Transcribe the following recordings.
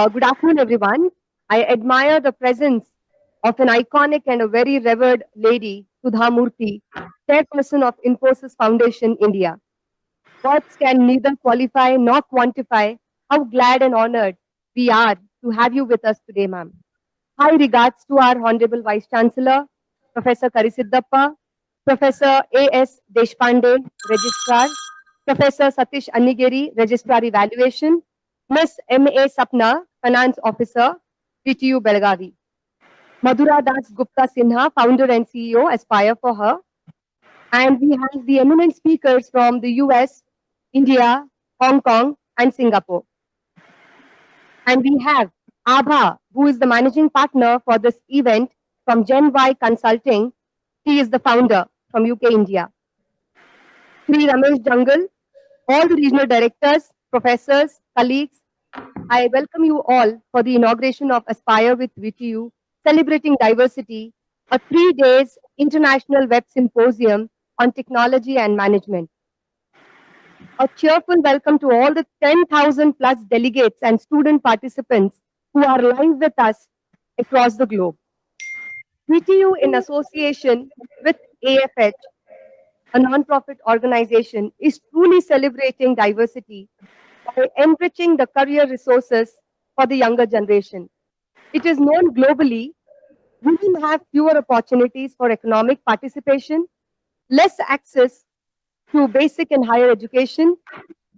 Good afternoon, everyone. I admire the presence of an iconic and a very revered lady, Sudha Murthy, Chairperson of Infosys Foundation, India. Words can neither qualify nor quantify how glad and honored we are to have you with us today, ma'am. High regards to our Honorable Vice Chancellor, Professor Karisiddappa, Professor A.S. Deshpande, Registrar, Professor Satish Annigeri, Registrar Evaluation, Ms. M.A. Sapna, Finance Officer, VTU Belagavi, Madhura Das Gupta Sinha, Founder and CEO, Aspire for Her, and we have the eminent speakers from the US, India, Hong Kong, and Singapore. And we have Abha, who is the managing partner for this event from Gen Y Consulting. He is the founder from UK, India. Shri Ramesh Jungle, all the regional directors, professors, colleagues, I welcome you all for the inauguration of Aspire with VTU, celebrating diversity, a 3 days international web symposium on technology and management. A cheerful welcome to all the 10,000 plus delegates and student participants who are live with us across the globe. VTU, in association with AFH, a non-profit organization, is truly celebrating diversity by enriching the career resources for the younger generation. It is known globally, women have fewer opportunities for economic participation, less access to basic and higher education,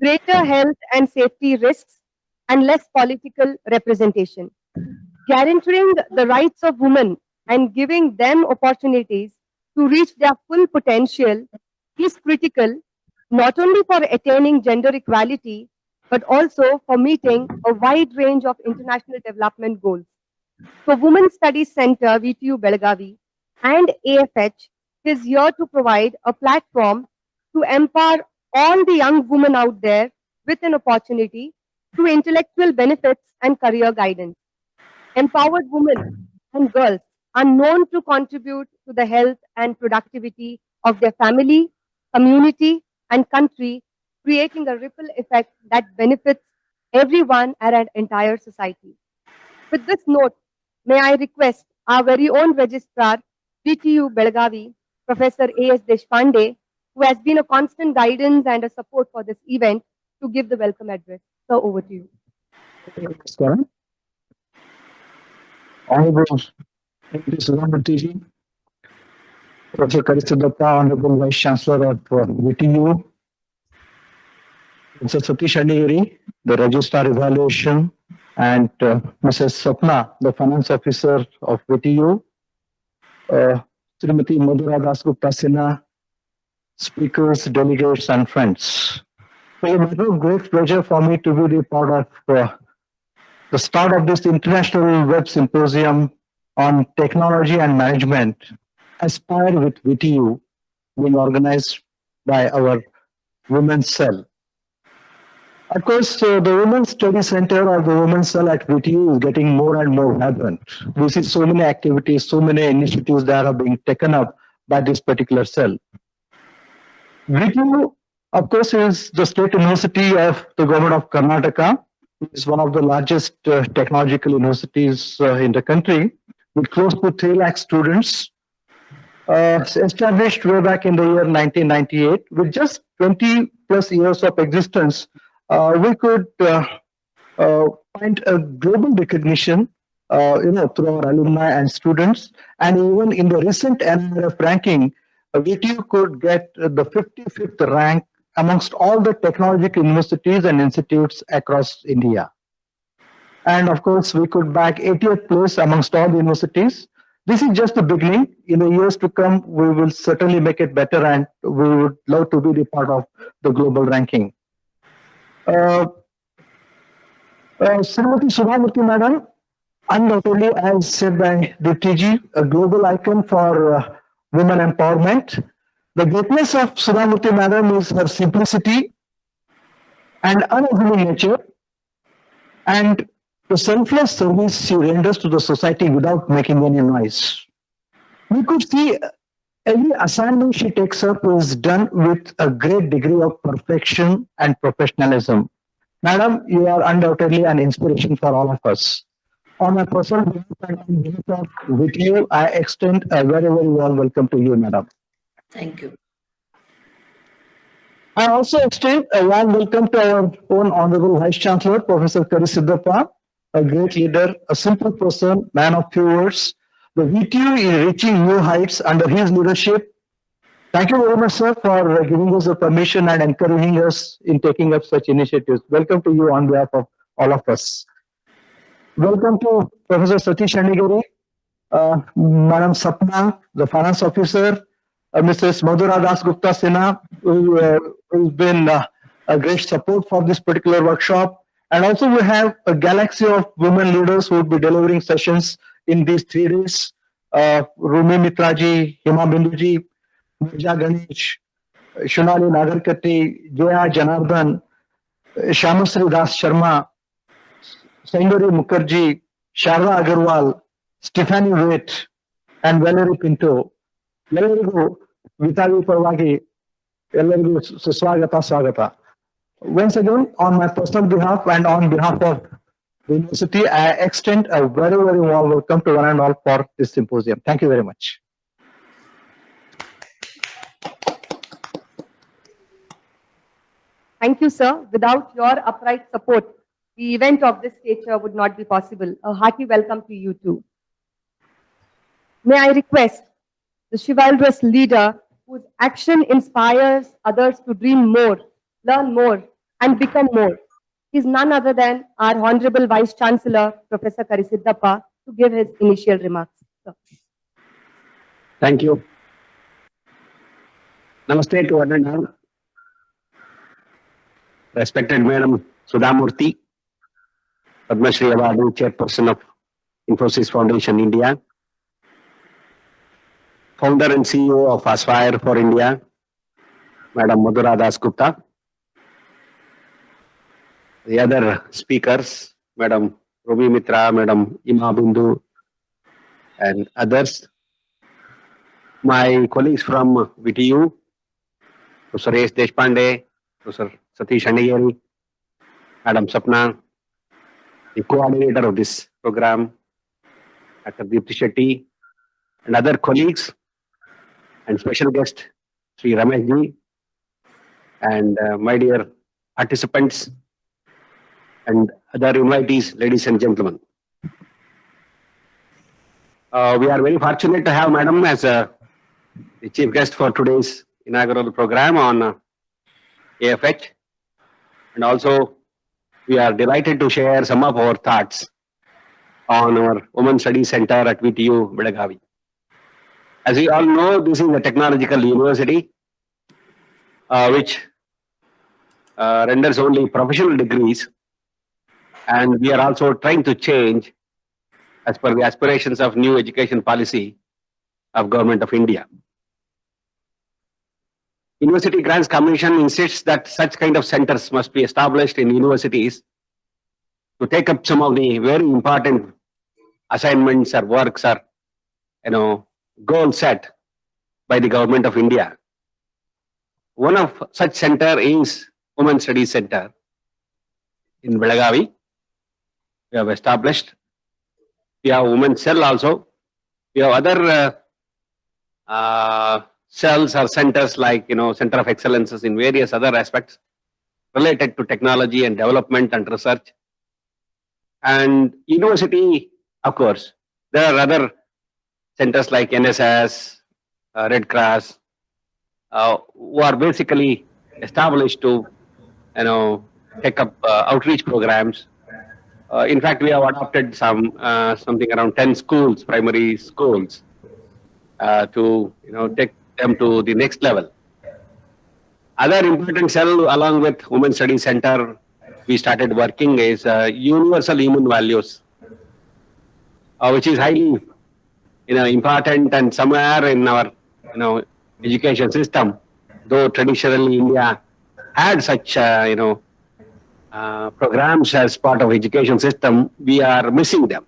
greater health and safety risks, and less political representation. Guaranteeing the rights of women and giving them opportunities to reach their full potential is critical not only for attaining gender equality, but also for meeting a wide range of international development goals. So Women's Studies Center, VTU Belagavi, and AFH is here to provide a platform to empower all the young women out there with an opportunity through intellectual benefits and career guidance. Empowered women and girls are known to contribute to the health and productivity of their family, community, and country, creating a ripple effect that benefits everyone and an entire society. With this note, may I request our very own registrar, VTU Belagavi, Professor A.S. Deshpande, who has been a constant guidance and a support for this event, to give the welcome address. So over to you. Namaskaram. Honorable Sudha Murthy, Professor Karisiddappa, Honorable Vice Chancellor of VTU, Mr. Satish Annigeri, the Registrar Evaluation, and Mrs. Sapna, the Finance Officer of VTU, Srimati Madhura Das Gupta Sinha, speakers, delegates, and friends. It is a great pleasure for me to be the part of the start of this International Web Symposium on Technology and Management, Aspire with VTU, being organized by our Women's Cell. Of course, the Women's Study Center or the Women's Cell at VTU is getting more and more vibrant. We see so many activities, so many initiatives that are being taken up by this particular cell. VTU, of course, is the state university of the government of Karnataka. It is one of the largest technological universities in the country, with close to 3 lakh students. Established way back in the year 1998, with just 20 plus years of existence, we could find a global recognition, through our alumni and students, and even in the recent NRF ranking, VTU could get the 55th rank amongst all the technological universities and institutes across India. And of course, we could bag 80th place amongst all the universities. This is just the beginning. In the years to come, we will certainly make it better, and we would love to be the part of the global ranking. Srimati Sudha Murthy Madam, undoubtedly, as said by Diptiji, a global icon for women empowerment. The greatness of Sudha Murthy Madam is her simplicity and unassuming nature, and the selfless service she renders to the society without making any noise. We could see every assignment she takes up is done with a great degree of perfection and professionalism. Madam, you are undoubtedly an inspiration for all of us. On my personal behalf and on behalf of VTU, I extend a very, very warm welcome to you, Madam. Thank you. I also extend a warm welcome to our own Honorable Vice Chancellor, Professor Kari Siddhappa, a great leader, a simple person, man of few words. The VTU is reaching new heights under his leadership. Thank you very much, sir, for giving us the permission and encouraging us in taking up such initiatives. Welcome to you on behalf of all of us. Welcome to Professor Satish Anigari, Madam Sapna, the finance officer, Mrs. Madhura Das Gupta Sinha, who's been a great support for this particular workshop. And also we have a galaxy of women leaders who will be delivering sessions in these 3 days. Rumi Mitraji, Hima Binduji, Mirja Ganesh, Shunali Nagarkati, Jaya Janardhan, Shyamasri Das Sharma, Saindari Mukherjee, Sharda Agarwal, Stephanie Waite, and Valerie Pinto. ಎಲ್ಲರಿಗೂ ವಿತಾಲಿ ಪರವಾಗಿ ಎಲ್ಲರಿಗೂ ಸುಸ್ವಾಗತ ಸ್ವಾಗತ. Once again, on my personal behalf and on behalf of the university, I extend a very, very warm welcome to one and all for this symposium. Thank you very much. Thank you, sir. Without your upright support, the event of this nature would not be possible. A hearty welcome to you too. May I request the chivalrous leader whose action inspires others to dream more, learn more, and become more. He is none other than our Honorable Vice Chancellor, Professor Kari Siddhappa, to give his initial remarks. Sir. Thank you. Namaste to one and all. Respected Madam Sudha Murthy, Padma Shri Awardee, Chairperson of Infosys Foundation India, Founder and CEO of Aspire for India, Madam Madhura Das Gupta, the other speakers, Madam Rumi Mitra, Madam Ima Bindu, and others, my colleagues from VTU, Professor S. Deshpande, Professor Satish Anigari, Madam Sapna, the coordinator of this program, Dr. Deepthi Shetty, and other colleagues, and special guest, Shri Ramesh ji, and my dear participants, and other invitees, ladies and gentlemen. We are very fortunate to have Madam as the chief guest for today's inaugural program on AFH. And also, we are delighted to share some of our thoughts on our Women's Studies Center at VTU, Belagavi. As we all know, this is a technological university which renders only professional degrees, and we are also trying to change as per the aspirations of new education policy of Government of India. University Grants Commission insists that such kind of centers must be established in universities to take up some of the very important assignments or works or goal set by the Government of India. One of such center is Women's Studies Center in Belagavi. We have established. We have Women's Cell also. We have other cells or centers like Center of Excellences in various other aspects related to technology and development and research. And university, of course, there are other centers like NSS, Red Cross, who are basically established to, take up outreach programs. In fact, we have adopted something around 10 schools, primary schools, to take them to the next level. Other important cell along with Women's Studies Center we started working is universal human values, which is highly important and somewhere in our education system, though traditionally India had such programs as part of education system, we are missing them,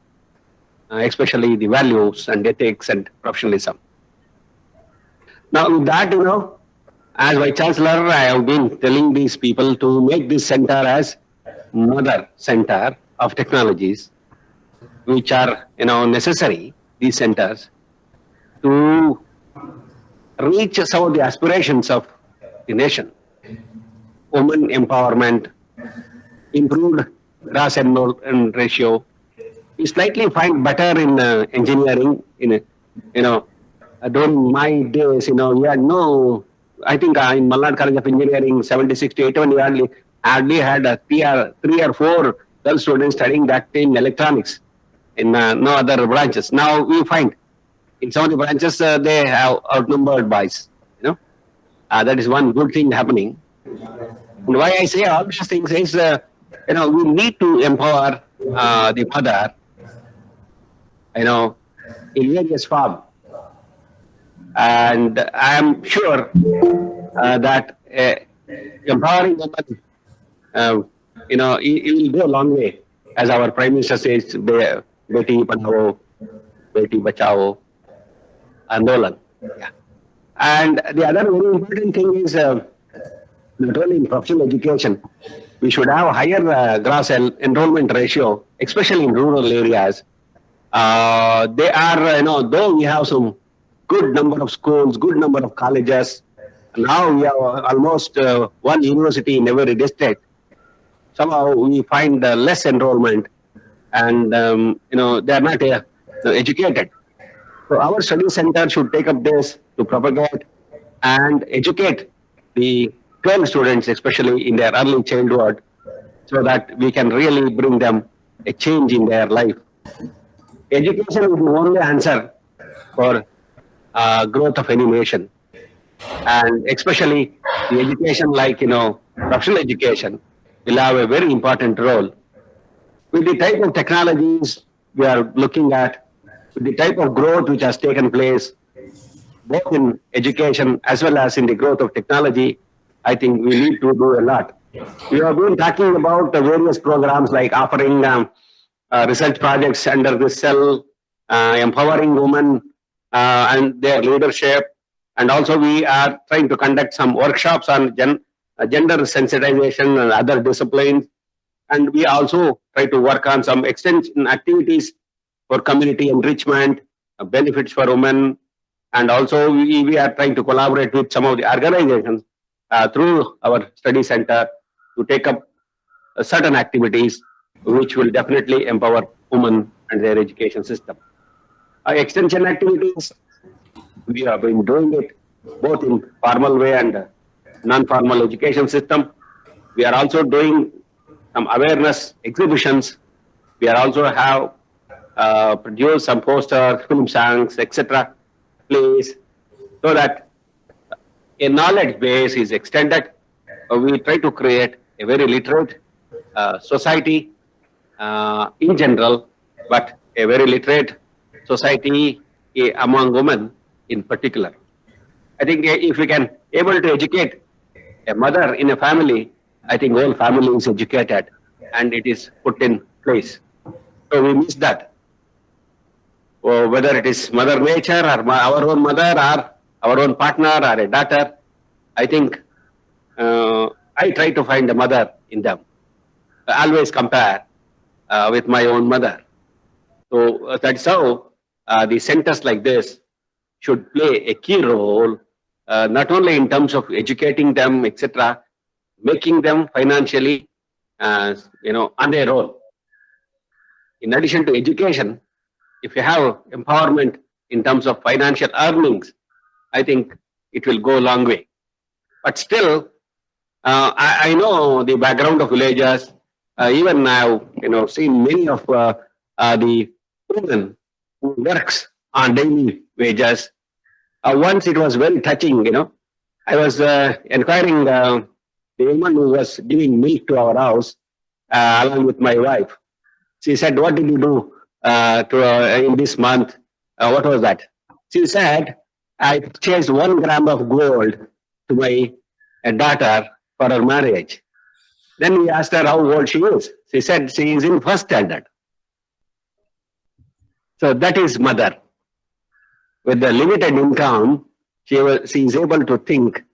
especially the values and ethics and professionalism. Now with that, as Vice Chancellor, I have been telling these people to make this center as mother center of technologies, which are necessary, these centers, to reach some of the aspirations of the nation. Women empowerment, improved gross enrollment ratio. We slightly find better in engineering. During my days, we had no. I think in Malnad College of Engineering, 76 to 81, we hardly had three or four girl students studying that in electronics. In no other branches. Now we find in some of the branches they have outnumbered boys. That is one good thing happening. And why I say all these things is, we need to empower the mother, in various forms. And I am sure that empowering women, it will go a long way. As our Prime Minister says, Beti Padhao, Beti Bachao, Andolan. Yeah. And the other very important thing is, not only in professional education, we should have a higher gross enrollment ratio, especially in rural areas. They are, though we have some good number of schools, good number of colleges, now we have almost one university in every district. Somehow we find less enrollment, and they are not educated. So our study center should take up this to propagate and educate the girl students, especially in their early childhood, so that we can really bring them a change in their life. Education is the only answer for growth of any nation, and especially the education like professional education will have a very important role. With the type of technologies we are looking at, with the type of growth which has taken place, both in education as well as in the growth of technology, I think we need to do a lot. We have been talking about various programs like offering research projects under this cell, empowering women and their leadership. And also we are trying to conduct some workshops on gender sensitization and other disciplines. And we also try to work on some extension activities for community enrichment, benefits for women. And also we are trying to collaborate with some of the organizations through our study center to take up certain activities which will definitely empower women and their education system. Extension activities, we have been doing it both in formal way and non-formal education system. We are also doing some awareness exhibitions. We are also have produced some posters, film songs, etc. plays, so that a knowledge base is extended. We try to create a very literate society in general, but a very literate society among women in particular. I think if we can able to educate a mother in a family, I think whole family is educated and it is put in place. So we miss that. Or whether it is Mother Nature or our own mother or our own partner or a daughter, I think I try to find a mother in them. I always compare with my own mother. So that's how the centers like this should play a key role, not only in terms of educating them, etc., making them financially, on their own. In addition to education, if you have empowerment in terms of financial earnings, I think it will go a long way. But still, I know the background of villages. Even now, seen many of the women who works on daily wages. Once it was very touching, I was inquiring the woman who was giving milk to our house along with my wife. She said, "What did you do in this month?" What was that? She said, "I purchased 1 gram of gold to my daughter for her marriage." Then we asked her how old she is. She said she is in first standard. So that is mother. With the limited income, she is able to think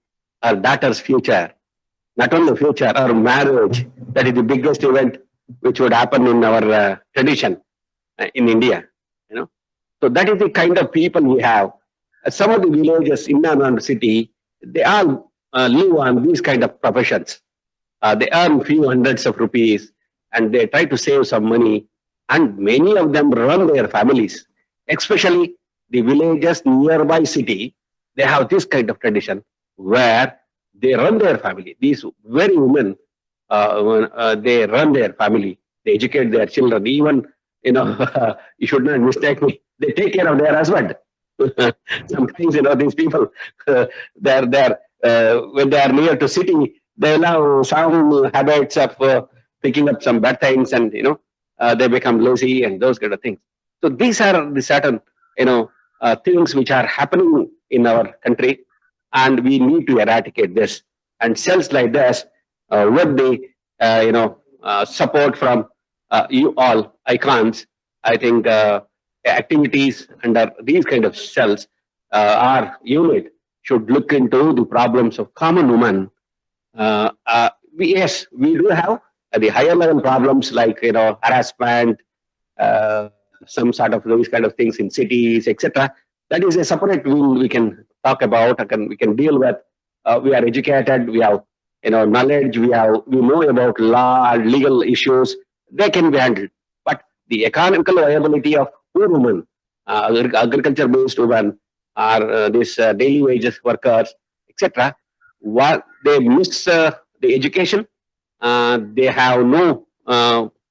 her daughter's future, not only future, our marriage. That is the biggest event which would happen in our tradition in India. You know, so that is the kind of people we have. Some of the villages in and around the city, they all live on these kind of professions. They earn few hundreds of rupees and they try to save some money. And many of them run their families, especially the villages nearby city. They have this kind of tradition where they run their family. These very women, they run their family. They educate their children. Even, you know, you should not mistake me. They take care of their husband. Sometimes, you know, these people, they're when they are near to city, they allow some habits of picking up some bad things, and they become lazy and those kind of things. So these are the certain things which are happening in our country, and we need to eradicate this. And cells like this, with the support from you all icons, I think activities under these kind of cells, our unit should look into the problems of common women. Yes, we do have the higher level problems like harassment, uh, some sort of those kind of things in cities, etc. That is a separate wing we can talk about. We can deal with. We are educated. We have knowledge. We know about law, legal issues. They can be handled. But the economical viability of poor women, agriculture based women, or these daily wages workers, etc. What they miss the education, they have no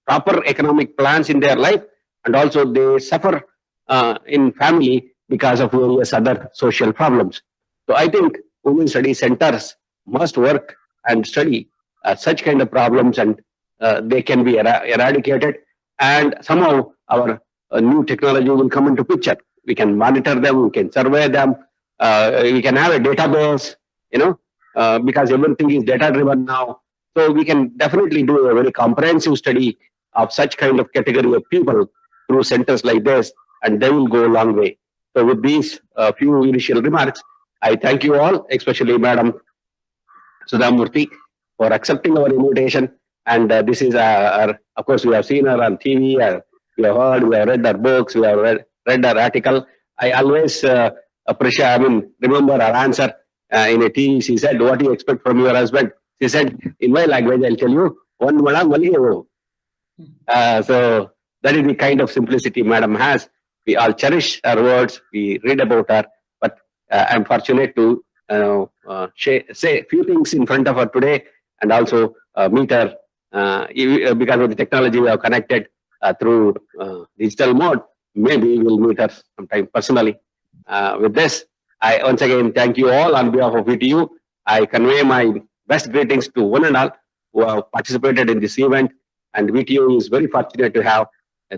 proper economic plans in their life, and also they suffer in family because of various other social problems. So I think women study centers must work and study such kind of problems, and they can be eradicated. And somehow our new technology will come into picture. We can monitor them, we can survey them, we can have a database, because everything is data driven now. So we can definitely do a very comprehensive study of such kind of category of people through centers like this, and they will go a long way. So with these few initial remarks, I thank you all, especially Madam Sudha Murthy, for accepting our invitation. And this is, of course, we have seen her on TV, we have heard, we have read her books, we have read her article. I always appreciate, remember her answer in a TV. She said, "What do you expect from your husband?" She said, in my language, I'll tell you, one madam maliye." So that is the kind of simplicity Madam has. We all cherish her words, we read about her, but I'm fortunate to say a few things in front of her today, and also meet her because of the technology we have connected through digital mode. Maybe we'll meet her sometime personally. With this, I once again thank you all on behalf of VTU. I convey my best greetings to one and all who have participated in this event. And VTU is very fortunate to have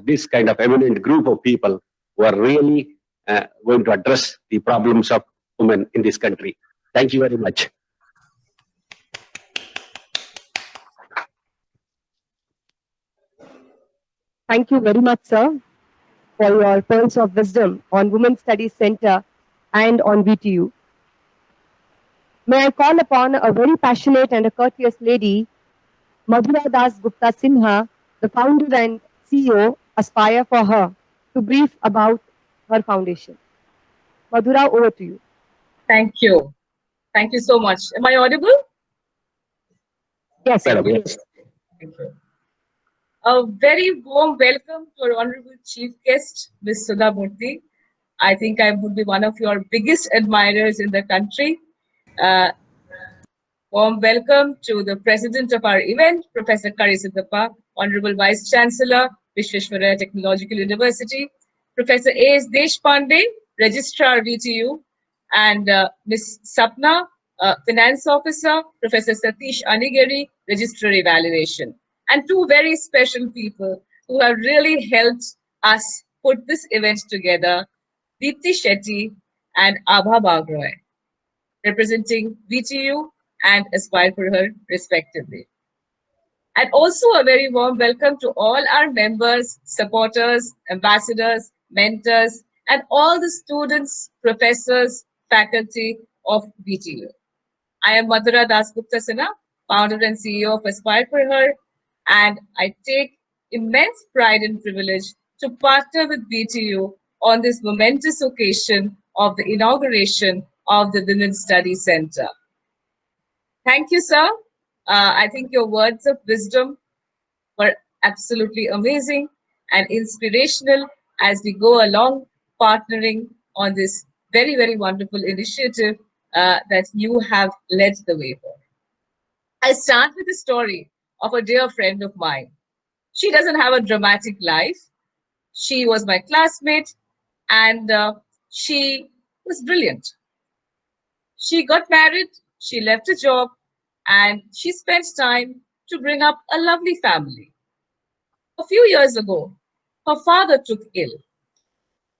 this kind of eminent group of people who are really going to address the problems of women in this country. Thank you very much. Thank you very much, sir, for your pearls of wisdom on Women's Studies Center and on VTU. May I call upon a very passionate and a courteous lady, Madhura Das Gupta Sinha, the founder and CEO, Aspire for Her, to brief about her foundation. Madhura, over to you. Thank you. Thank you so much. Am I audible? Yes, Madam, yes. Thank you. A very warm welcome to our Honorable Chief Guest, Ms. Sudha Murthy. I think I would be one of your biggest admirers in the country. Warm welcome to the President of our event, Professor Karisiddhappa, Honorable Vice Chancellor, Vishweshwaraya Technological University, Professor A.S. Deshpande, Registrar VTU, and Ms. Sapna, Finance Officer, Professor Satish Anigiri, Registrar Evaluation, and two very special people who have really helped us put this event together, Deepthi Shetty and Abha Bagroy, representing VTU and Aspire for Her, respectively. And also a very warm welcome to all our members, supporters, ambassadors, mentors, and all the students, professors, faculty of VTU. I am Madhura Das Gupta Sinha, founder and CEO of Aspire for Her, and I take immense pride and privilege to partner with VTU on this momentous occasion of the inauguration of the Women's Study Center. Thank you, sir. I think your words of wisdom were absolutely amazing and inspirational as we go along partnering on this very, very wonderful initiative that you have led the way for. I start with a story of a dear friend of mine. She doesn't have a dramatic life. She was my classmate and she was brilliant. She got married, she left a job, and she spent time to bring up a lovely family. A few years ago, her father took ill,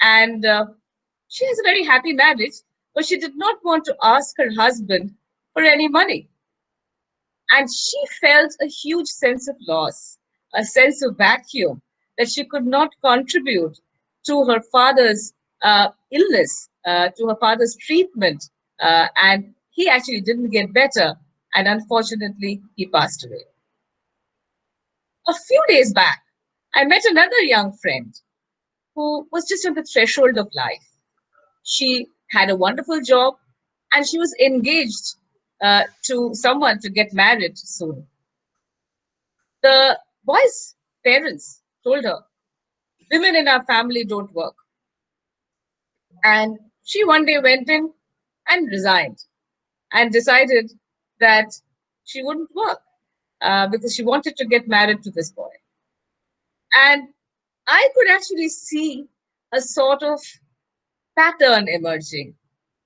and she has a very happy marriage, but she did not want to ask her husband for any money. And she felt a huge sense of loss, a sense of vacuum that she could not contribute to her father's illness, to her father's treatment. And he actually didn't get better. And unfortunately, he passed away. A few days back, I met another young friend who was just on the threshold of life. She had a wonderful job and she was engaged to someone to get married soon. The boy's parents told her, women in our family don't work. And she one day went in and resigned and decided that she wouldn't work because she wanted to get married to this boy. And I could actually see a sort of pattern emerging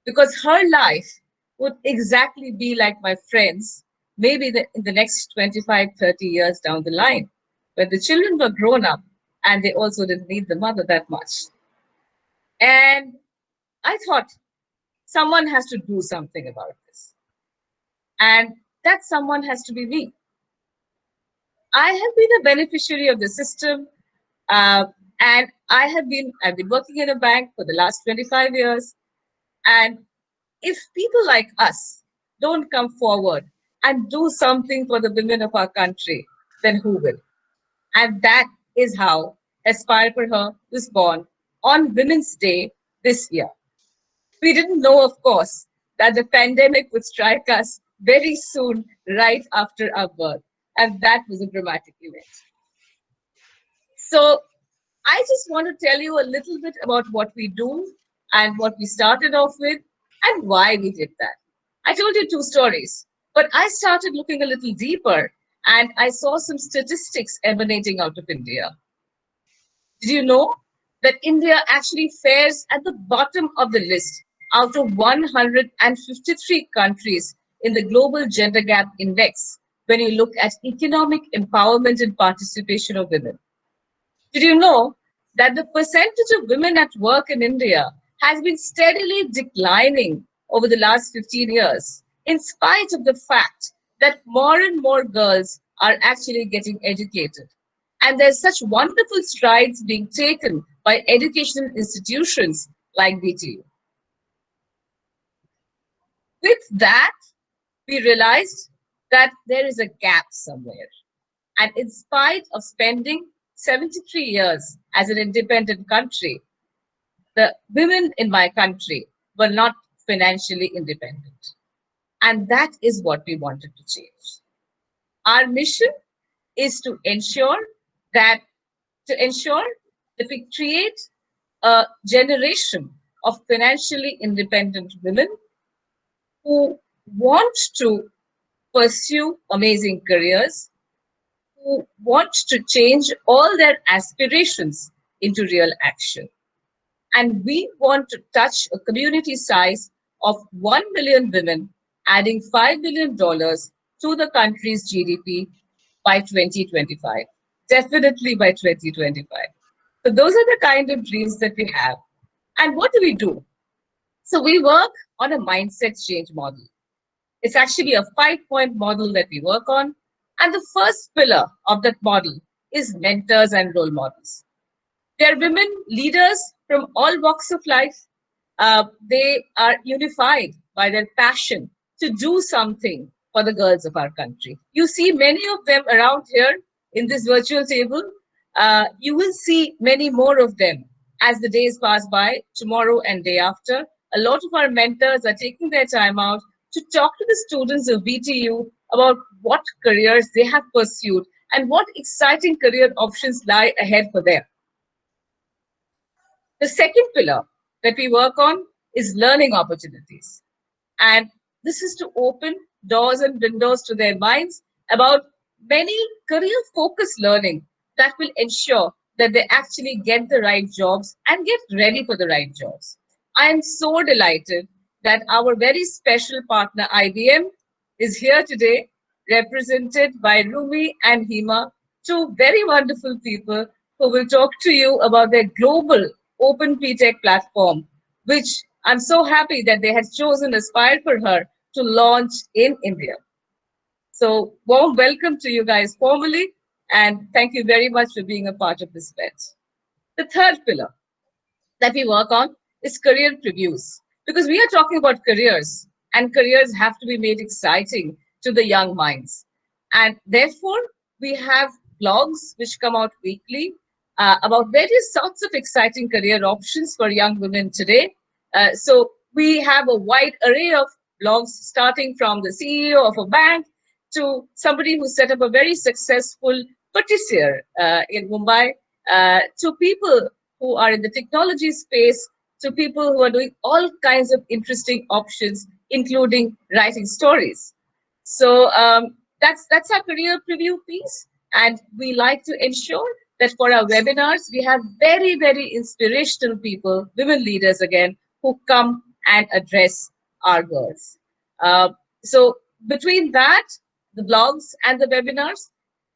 because her life would exactly be like my friends, maybe in the next 25, 30 years down the line, when the children were grown up and they also didn't need the mother that much. And I thought someone has to do something about this. And that someone has to be me. I have been a beneficiary of the system, and I've been working in a bank for the last 25 years. And if people like us don't come forward and do something for the women of our country, then who will? And that is how Aspire for Her was born on Women's Day this year. We didn't know, of course, that the pandemic would strike us very soon, right after our birth. And that was a dramatic event. So I just want to tell you a little bit about what we do and what we started off with and why we did that. I told you two stories, but I started looking a little deeper and I saw some statistics emanating out of India. Did you know that India actually fares at the bottom of the list out of 153 countries in the Global Gender Gap Index when you look at economic empowerment and participation of women? Did you know that the percentage of women at work in India has been steadily declining over the last 15 years, in spite of the fact that more and more girls are actually getting educated? And there's such wonderful strides being taken by educational institutions like VTU. With that, we realized that there is a gap somewhere. And in spite of spending 73 years as an independent country, the women in my country were not financially independent. And that is what we wanted to change. Our mission is to ensure that we create a generation of financially independent women who want to pursue amazing careers, who want to change all their aspirations into real action. And we want to touch a community size of 1 million women, adding $5 billion to the country's GDP by 2025. Definitely by 2025. So those are the kind of dreams that we have. And what do? So we work on a mindset change model. It's actually a 5-point model that we work on. And the first pillar of that model is mentors and role models. They're women leaders from all walks of life. They are unified by their passion to do something for the girls of our country. You see many of them around here in this virtual table. You will see many more of them as the days pass by, tomorrow and day after. A lot of our mentors are taking their time out to talk to the students of VTU about what careers they have pursued and what exciting career options lie ahead for them. The second pillar that we work on is learning opportunities. And this is to open doors and windows to their minds about many career focused learning that will ensure that they actually get the right jobs and get ready for the right jobs. I am so delighted that our very special partner IBM is here today, represented by Rumi and Hima, two very wonderful people who will talk to you about their global open PTech platform, which I'm so happy that they had chosen Aspire for Her to launch in India. So warm welcome to you guys formally, and thank you very much for being a part of this event. The third pillar that we work on is career previews, because we are talking about careers, and careers have to be made exciting to the young minds. And therefore, we have blogs which come out weekly about various sorts of exciting career options for young women today. So we have a wide array of blogs, starting from the CEO of a bank to somebody who set up a very successful patissier in Mumbai, to people who are in the technology space, to people who are doing all kinds of interesting options, including writing stories. So that's our career preview piece. And we like to ensure that for our webinars, we have very, very inspirational people, women leaders again, who come and address our girls. So between that, the blogs and the webinars,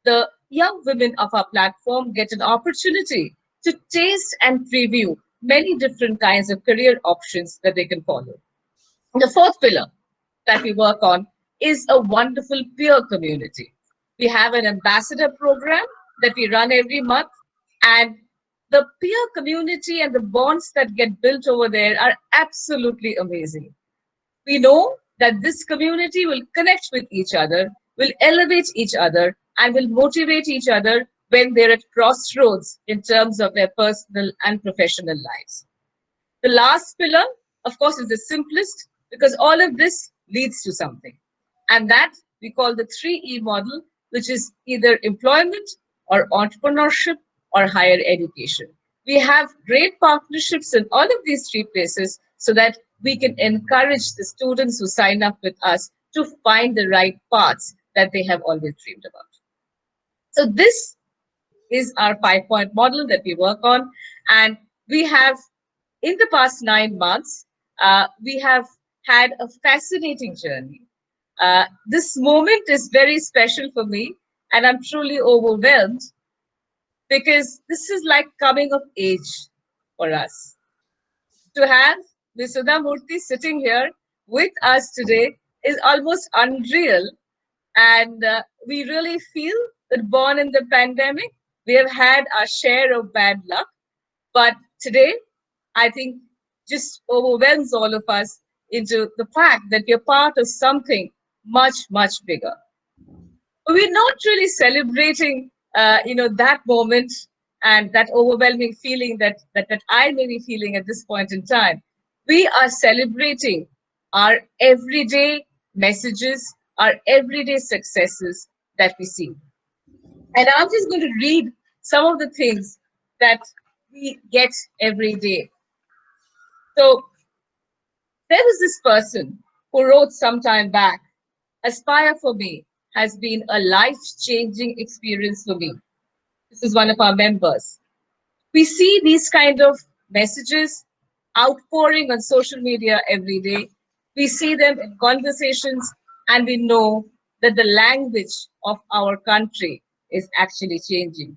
the young women of our platform get an opportunity to taste and preview many different kinds of career options that they can follow. The fourth pillar that we work on is a wonderful peer community. We have an ambassador program that we run every month, and the peer community and the bonds that get built over there are absolutely amazing. We know that this community will connect with each other, will elevate each other, and will motivate each other when they're at crossroads in terms of their personal and professional lives. The last pillar, of course, is the simplest, because all of this leads to something. And that we call the 3E model, which is either employment or entrepreneurship or higher education. We have great partnerships in all of these three places so that we can encourage the students who sign up with us to find the right paths that they have always dreamed about. So this is our 5-point model that we work on. And we have, in the past 9 months, we have had a fascinating journey. This moment is very special for me, and I'm truly overwhelmed, because this is like coming of age for us. To have Ms. Sudha Murthy sitting here with us today is almost unreal. And we really feel that born in the pandemic, we have had our share of bad luck. But today, I think just overwhelms all of us into the fact that we're part of something much, much bigger. We're not really celebrating, that moment and that overwhelming feeling that I may be feeling at this point in time. We are celebrating our everyday messages, our everyday successes that we see. And I'm just going to read some of the things that we get every day. So there was this person who wrote some time back, Aspire for me has been a life-changing experience for me. This is one of our members. We see these kind of messages outpouring on social media every day. We see them in conversations, and we know that the language of our country is actually changing.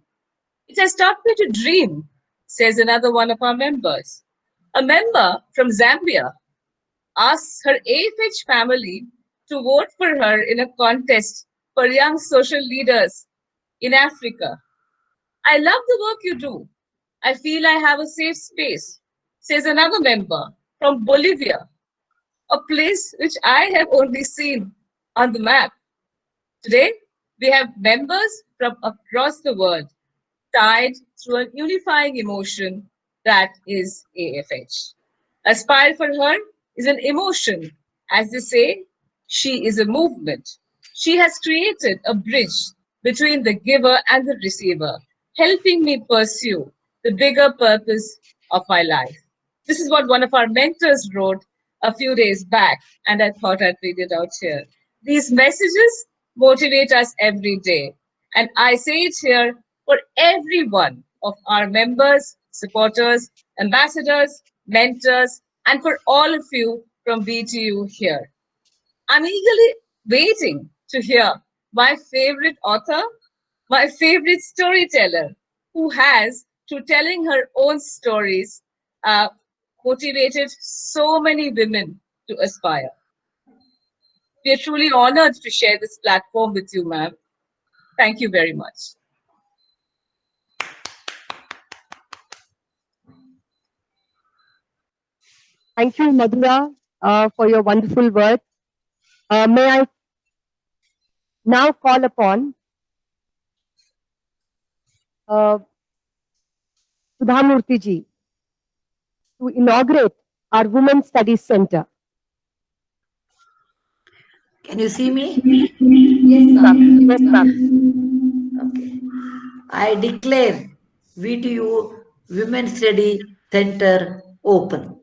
It has taught me to dream, says another one of our members. A member from Zambia asks her AFH family to vote for her in a contest for young social leaders in Africa. I love the work you do. I feel I have a safe space, says another member from Bolivia, a place which I have only seen on the map. Today, we have members from across the world tied through a unifying emotion that is AFH. Aspire for her is an emotion. As they say, she is a movement. She has created a bridge between the giver and the receiver, helping me pursue the bigger purpose of my life. This is what one of our mentors wrote a few days back, and I thought I'd read it out here. These messages motivate us every day, and I say it here for every one of our members, supporters, ambassadors, mentors, and for all of you from VTU here. I'm eagerly waiting to hear my favorite author, my favorite storyteller, who has, through telling her own stories, uh, motivated so many women to aspire. We are truly honored to share this platform with you, ma'am. Thank you very much. Thank you, Madhura, for your wonderful words. May I now call upon Sudha Murthy ji to inaugurate our Women's Studies Center. Can you see me? Yes, ma'am. Yes, ma'am. Okay. I declare VTU Women's Study Center open.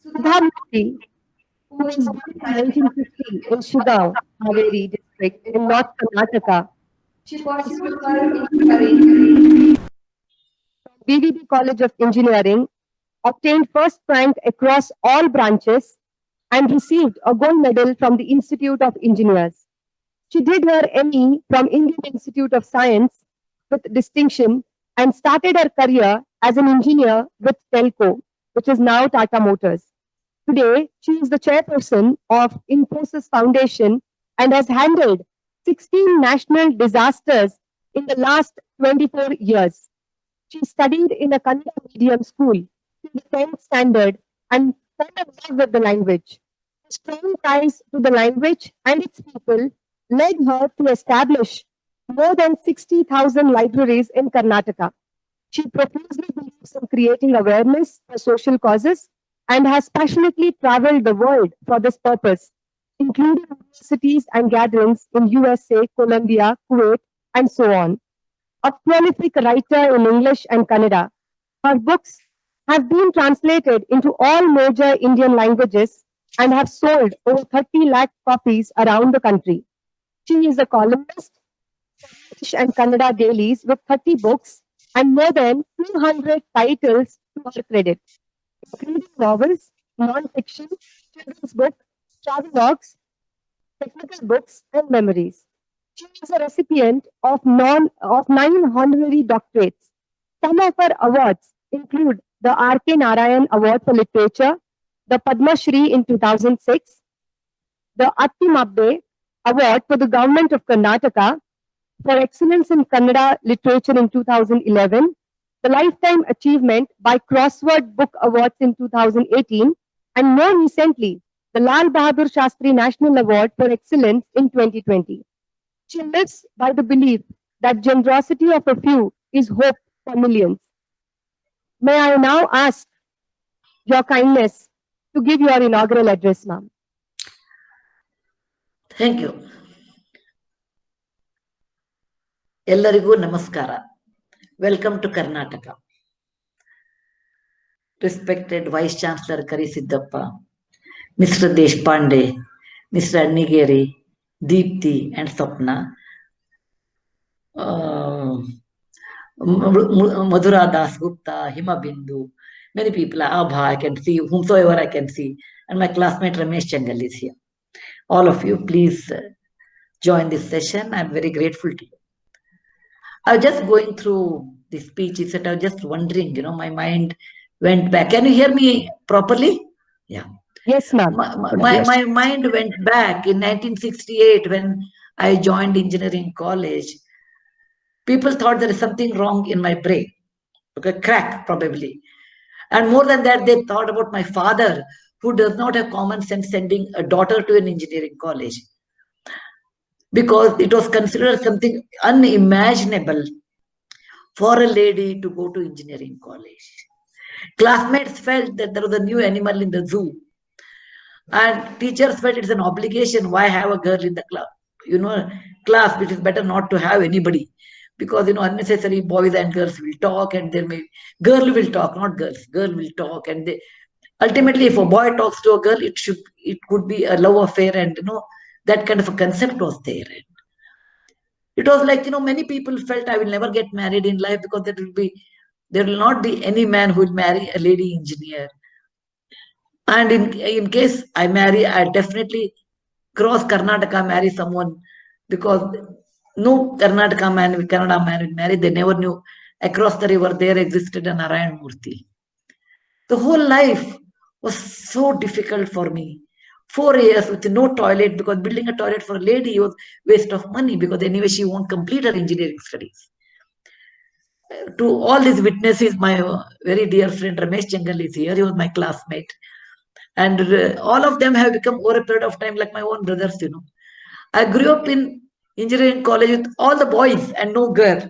Sudha Murthy, who was born in 1950 in Shugao, Haveri district in North Karnataka. She pursued her engineering from BVB College of Engineering, obtained first rank across all branches, and received a gold medal from the Institute of Engineers. She did her ME from Indian Institute of Science with distinction and started her career as an engineer with Telco, which is now Tata Motors. Today, she is the chairperson of Infosys Foundation and has handled 16 national disasters in the last 24 years. She studied in a Kannada medium school till the 10th standard and fell in love with the language. Strong ties to the language and its people led her to establish more than 60,000 libraries in Karnataka. She profusely believes in creating awareness for social causes and has passionately traveled the world for this purpose, including universities and gatherings in USA, Colombia, Kuwait, and so on. A prolific writer in English and Kannada, her books have been translated into all major Indian languages and have sold over 30 lakh copies around the country. She is a columnist for English and Kannada dailies with 30 books and more than 200 titles to her credit, including novels, non-fiction, children's books, travelogues, technical books, and memories. She is a recipient of 9 honorary doctorates. Some of her awards include the R.K. Narayan Award for Literature, the Padma Shri in 2006, the Attimabbe Award for the Government of Karnataka for Excellence in Kannada Literature in 2011, the Lifetime Achievement by Crossword Book Awards in 2018, and more recently, the Lal Bahadur Shastri National Award for Excellence in 2020. She lives by the belief that generosity of a few is hope for millions. May I now ask your kindness to give your inaugural address, ma'am. Thank you. ಎಲ್ಲರಿಗೂ ನಮಸ್ಕಾರ. Welcome to Karnataka. Respected Vice Chancellor Kari Siddappa, Mr. Deshpande, Mr. Annigeri, Deepthi and Sapna, Madhura Das Gupta, Hima Bindu, many people, Abha, I can see, whomsoever I can see, and my classmate Ramesh Changal is here. All of you, please join this session. I'm very grateful to you. I was just going through the speeches and I was just wondering, my mind went back. Can you hear me properly? Yeah. Yes, ma'am. My mind went back in 1968 when I joined engineering college. People thought there is something wrong in my brain, okay, crack probably. And more than that, they thought about my father, who does not have common sense sending a daughter to an engineering college, because it was considered something unimaginable for a lady to go to engineering college. Classmates felt that there was a new animal in the zoo, and teachers felt it's an obligation. Why have a girl in the club, class? Which is better not to have anybody, because unnecessary boys and girls will talk, and there may girl will talk, not girls. Girl will talk, and they ultimately, if a boy talks to a girl, it could be a love affair, and that kind of a concept was there. It was like, many people felt I will never get married in life because there will not be any man who will marry a lady engineer. And in case I marry, I definitely cross Karnataka, marry someone, because no Karnataka man, Kannada man will marry. They never knew across the river there existed a Narayan Murthy. The whole life was so difficult for me. 4 years with no toilet, because building a toilet for a lady was waste of money, because anyway she won't complete her engineering studies. To all these witnesses, my very dear friend Ramesh Changal is here. He was my classmate. And all of them have become over a period of time like my own brothers, I grew up in engineering college with all the boys and no girl.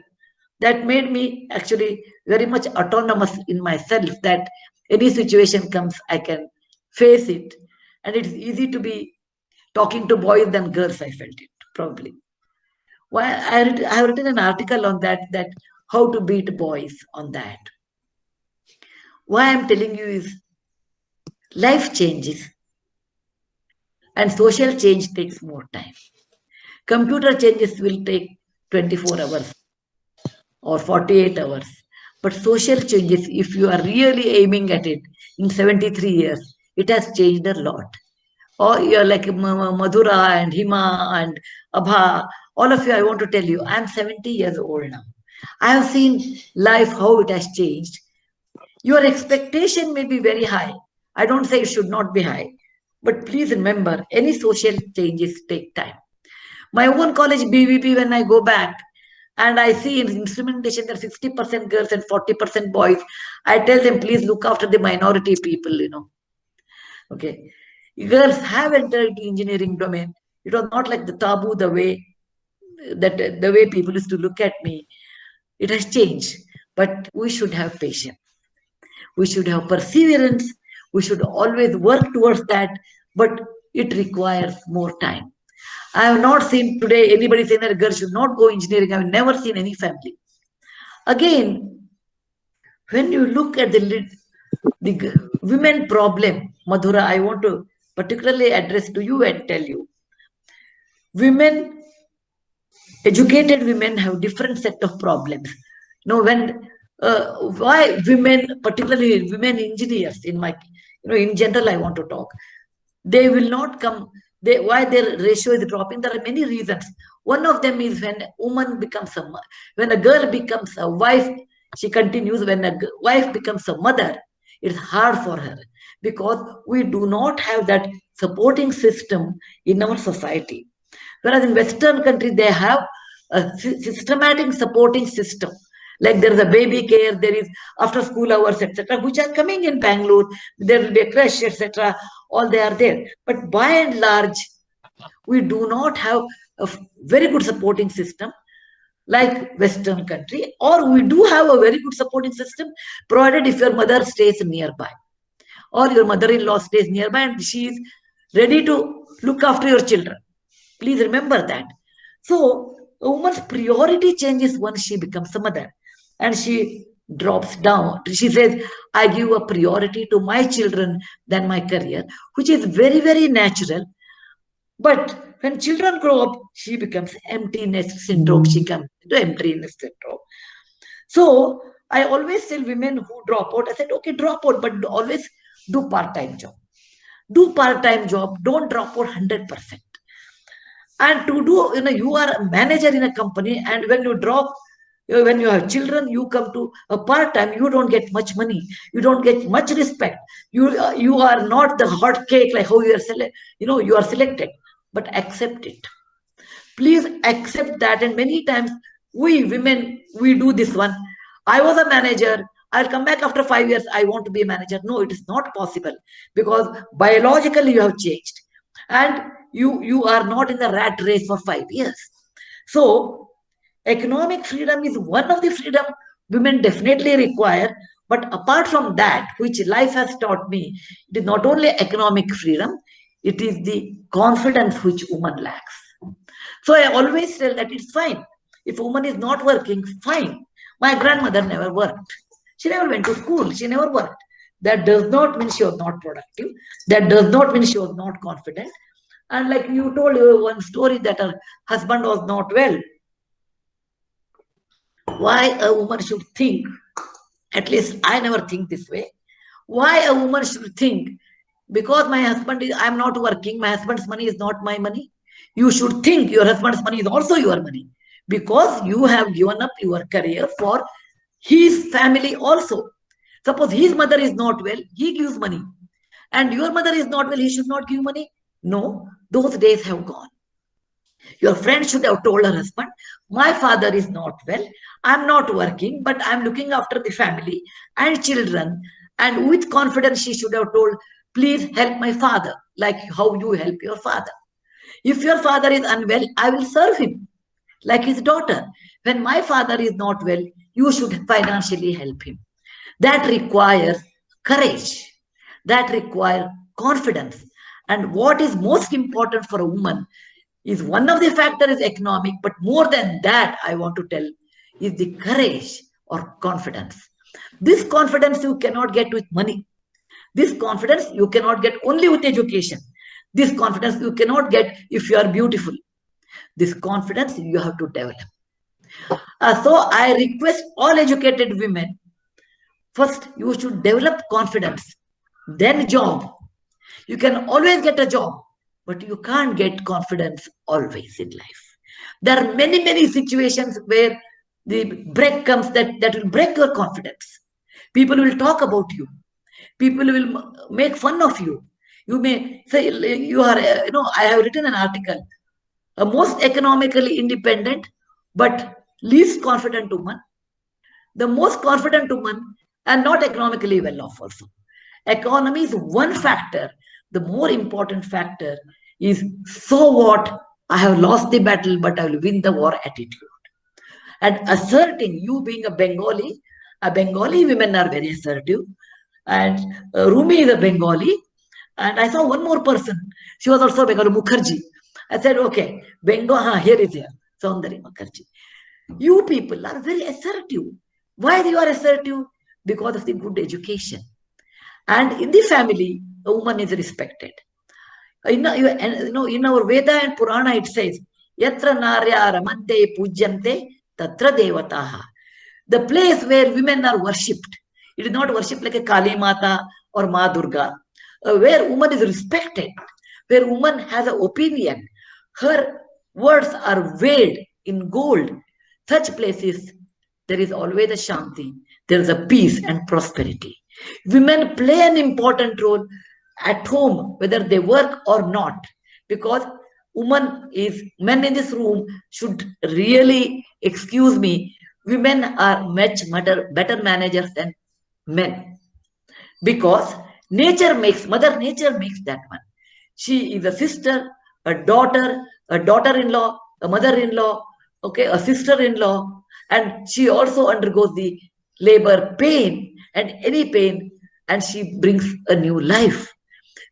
That made me actually very much autonomous in myself, that any situation comes, I can face it. And it's easy to be talking to boys than girls, I felt it, probably. Why I have written an article on that how to beat boys on that. Why I'm telling you is life changes and social change takes more time. Computer changes will take 24 hours or 48 hours. But social changes, if you are really aiming at it in 73 years, it has changed a lot. Or you're like Madhura and Hima and Abha, all of you, I want to tell you, I'm 70 years old now. I have seen life, how it has changed. Your expectation may be very high. I don't say it should not be high. But please remember, any social changes take time. My own college BVP, when I go back and I see in instrumentation there are 60% girls and 40% boys, I tell them, please look after the minority people, Okay. Girls have entered into engineering domain. It was not like the taboo, the way people used to look at me. It has changed. But we should have patience. We should have perseverance. We should always work towards that. But it requires more time. I have not seen today anybody saying that a girl should not go engineering. I have never seen any family. Again, when you look at the women problem, Madhura, I want to particularly address to you and tell you. Women, educated women have different set of problems. Why women, particularly women engineers, in general, I want to talk. They will not come. Why their ratio is dropping? There are many reasons. One of them is when a girl becomes a wife, she continues. When a wife becomes a mother, it's hard for her, because we do not have that supporting system in our society. Whereas in Western countries, they have a systematic supporting system. Like there is a baby care, there is after school hours, etc., which are coming in Bangalore. There will be a crash, etc. All they are there. But by and large, we do not have a very good supporting system like Western country, or we do have a very good supporting system, provided if your mother stays nearby or your mother-in-law stays nearby and she is ready to look after your children. Please remember that. So a woman's priority changes once she becomes a mother, and she drops down. She says, I give a priority to my children than my career, which is very, very natural. But when children grow up, she becomes emptiness syndrome. She comes into emptiness syndrome. So I always tell women who drop out, I said, okay, drop out, but always do part-time job. Do part-time job. Don't drop out 100%. And to do, you are a manager in a company, and when you drop, when you have children, you come to a part-time, you don't get much money, you don't get much respect, you are not the hot cake like how you are you are selected. But accept it, please accept that. And many times we women, we do this one. I was a manager, I'll come back after 5 years, I want to be a manager. No, it is not possible, because biologically you have changed, and you are not in the rat race for 5 years. So economic freedom is one of the freedom women definitely require. But apart from that, which life has taught me, it is not only economic freedom, it is the confidence which woman lacks. So I always tell that it's fine. If a woman is not working, fine. My grandmother never worked. She never went to school. She never worked. That does not mean she was not productive. That does not mean she was not confident. And like you told one story that her husband was not well. Why a woman should think, at least I never think this way, why a woman should think, because my husband is, I'm not working, my husband's money is not my money. You should think your husband's money is also your money, because you have given up your career for his family also. Suppose his mother is not well, he gives money, and your mother is not well, he should not give money. No, those days have gone. Your friend should have told her husband, my father is not well, I'm not working, but I'm looking after the family and children. And with confidence, she should have told, please help my father, like how you help your father. If your father is unwell, I will serve him, like his daughter. When my father is not well, you should financially help him. That requires courage. That requires confidence. And what is most important for a woman is, one of the factors is economic, but more than that, I want to tell, is the courage or confidence. This confidence you cannot get with money. This confidence you cannot get only with education. This confidence you cannot get if you are beautiful. This confidence you have to develop. So I request all educated women, first you should develop confidence, then job. You can always get a job, but you can't get confidence always in life. There are many, many situations where the break comes that will break your confidence. People will talk about you. People will make fun of you. You may say, you are, I have written an article, a most economically independent but least confident woman, the most confident woman, and not economically well off also. Economy is one factor. The more important factor is, so what? I have lost the battle, but I will win the war attitude. And asserting, you being a Bengali women are very assertive. And Rumi is a Bengali. And I saw one more person. She was also Bengali, Mukherjee. I said, okay, Bengal, here is here, Saundari Mukherjee. You people are very assertive. Why you are assertive? Because of the good education. And in the family, a woman is respected. In our Veda and Purana, it says, Yatra Narya Ramante Pujyante Tatra Devataha. The place where women are worshipped. It is not worshipped like a Kali Mata or Ma Durga. Where woman is respected, where woman has an opinion, her words are weighed in gold. Such places, there is always a Shanti, there is a peace and prosperity. Women play an important role at home, whether they work or not, because men in this room should really, excuse me, women are much better managers than men, because Mother Nature makes that one. She is a sister, a daughter-in-law, a mother-in-law, okay, a sister-in-law, and she also undergoes the labor pain and any pain, and she brings a new life.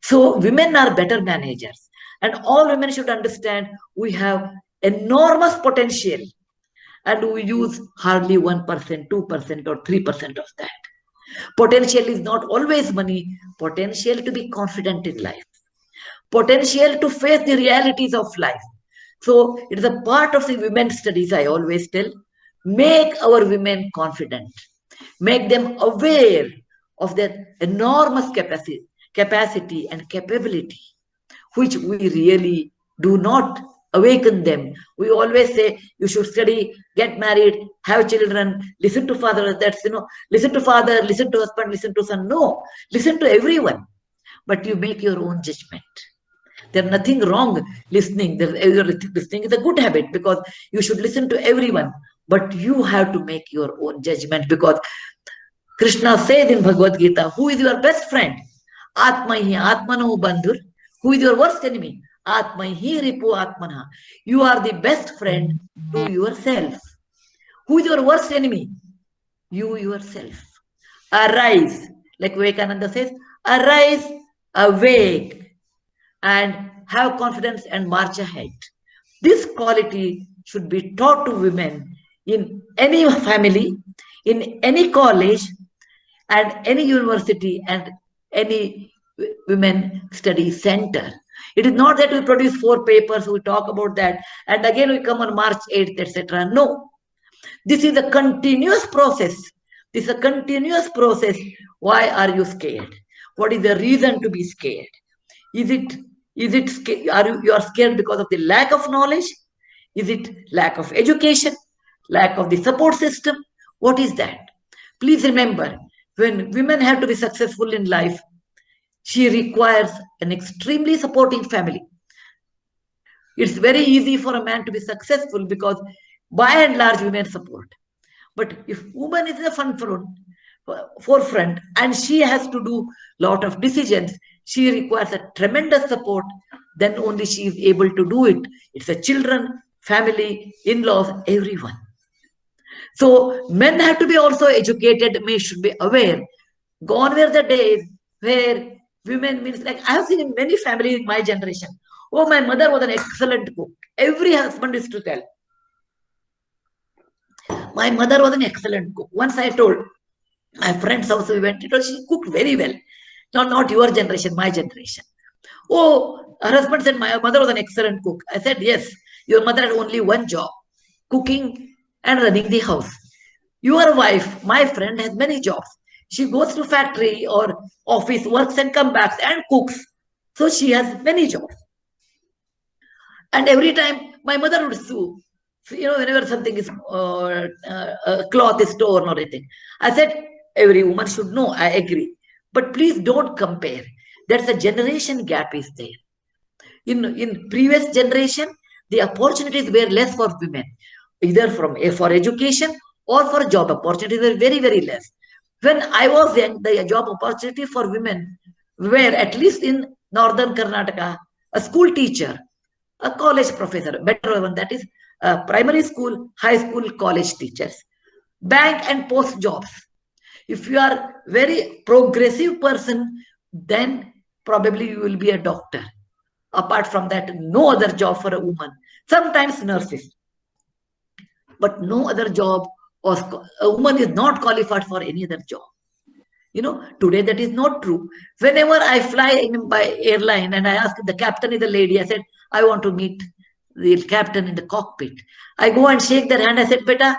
So women are better managers, and all women should understand we have enormous potential, and we use hardly 1%, 2%, or 3% of that. Potential is not always money. Potential to be confident in life. potential to face the realities of life. So it is a part of the women's studies, I always tell, make our women confident, make them aware of their enormous capacity and capability, which we really do not awaken them. We always say you should study, get married, have children, listen to father. That's, listen to father, listen to husband, listen to son. No, listen to everyone, but you make your own judgment. There's nothing wrong listening. Listening is a good habit because you should listen to everyone, but you have to make your own judgment, because Krishna says in Bhagavad Gita, who is your best friend? Atma hi atmano bandhur. Who is your worst enemy? Atma hi ripu atmana. You are the best friend to yourself. Who is your worst enemy? You yourself. Arise, like Vivekananda says, arise, awake, and have confidence and march ahead. This quality should be taught to women in any family, in any college, and any university, and any women study center. It is not that we produce 4 papers, we talk about that, and again we come on March 8th, etc. No. This is a continuous process. This is a continuous process. Why are you scared? What is the reason to be scared? Is it are you are scared because of the lack of knowledge? Is it lack of education? Lack of the support system? What is that? Please remember, when women have to be successful in life, she requires an extremely supporting family. It's very easy for a man to be successful because by and large women support. But if woman is in the forefront and she has to do a lot of decisions, she requires a tremendous support, then only she is able to do it. It's the children, family, in-laws, everyone. So men have to be also educated, men should be aware. Gone were the days where women means, like I have seen in many families in my generation, oh, my mother was an excellent cook. Every husband is to tell, my mother was an excellent cook. Once I told my friends also, we went, she cooked very well. Not your generation, my generation. Oh, her husband said, my mother was an excellent cook. I said, yes, your mother had only one job, cooking and running the house. Your wife, my friend, has many jobs. She goes to factory or office, works and comes back and cooks. So she has many jobs. And every time my mother would sew, whenever something is, a cloth is torn or anything. I said, every woman should know, I agree. But please don't compare. That's a generation gap is there. In previous generation, the opportunities were less for women, either for education or for job opportunities were very, very less. When I was young, the job opportunity for women were, at least in northern Karnataka, a school teacher, a college professor, better one, that is primary school, high school, college teachers, bank and post jobs. If you are very progressive person, then probably you will be a doctor. Apart from that, no other job for a woman. Sometimes nurses, but no other job, or a woman is not qualified for any other job. Today that is not true. Whenever I fly by airline and I ask, the captain is a lady, I said, I want to meet the captain in the cockpit. I go and shake their hand. I said, beta,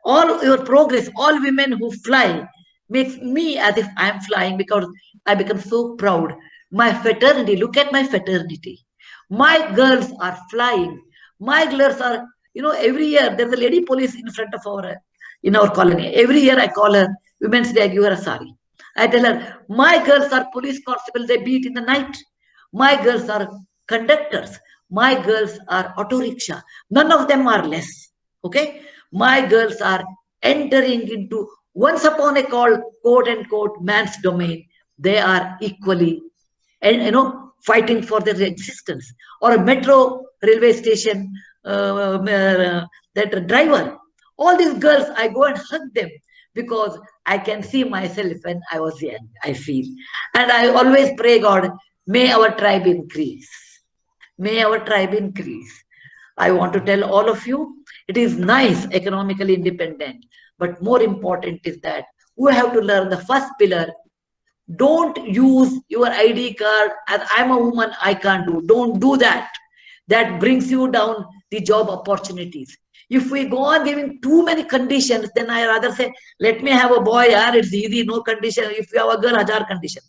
all your progress, all women who fly makes me as if I am flying, because I become so proud. My fraternity, look at my fraternity. My girls are flying. My girls are, every year there's a lady police in front of in our colony. Every year I call her, Women's Day, I give her a sari. I tell her, my girls are police constables, they beat in the night. My girls are conductors. My girls are auto rickshaw. None of them are less. Okay? My girls are entering into, once upon a call, quote unquote, man's domain. They are equally, and fighting for their existence. Or a metro railway station, that driver. All these girls, I go and hug them, because I can see myself when I was young, I feel. And I always pray, God, may our tribe increase. May our tribe increase. I want to tell all of you, it is nice, economically independent, but more important is that we have to learn the first pillar, Don't use your ID card as I'm a woman, I can't do. Don't do that. That brings you down the job opportunities. If we go on giving too many conditions, then I rather say, let me have a boy, yeah, it's easy, no condition. If you have a girl, hajar condition.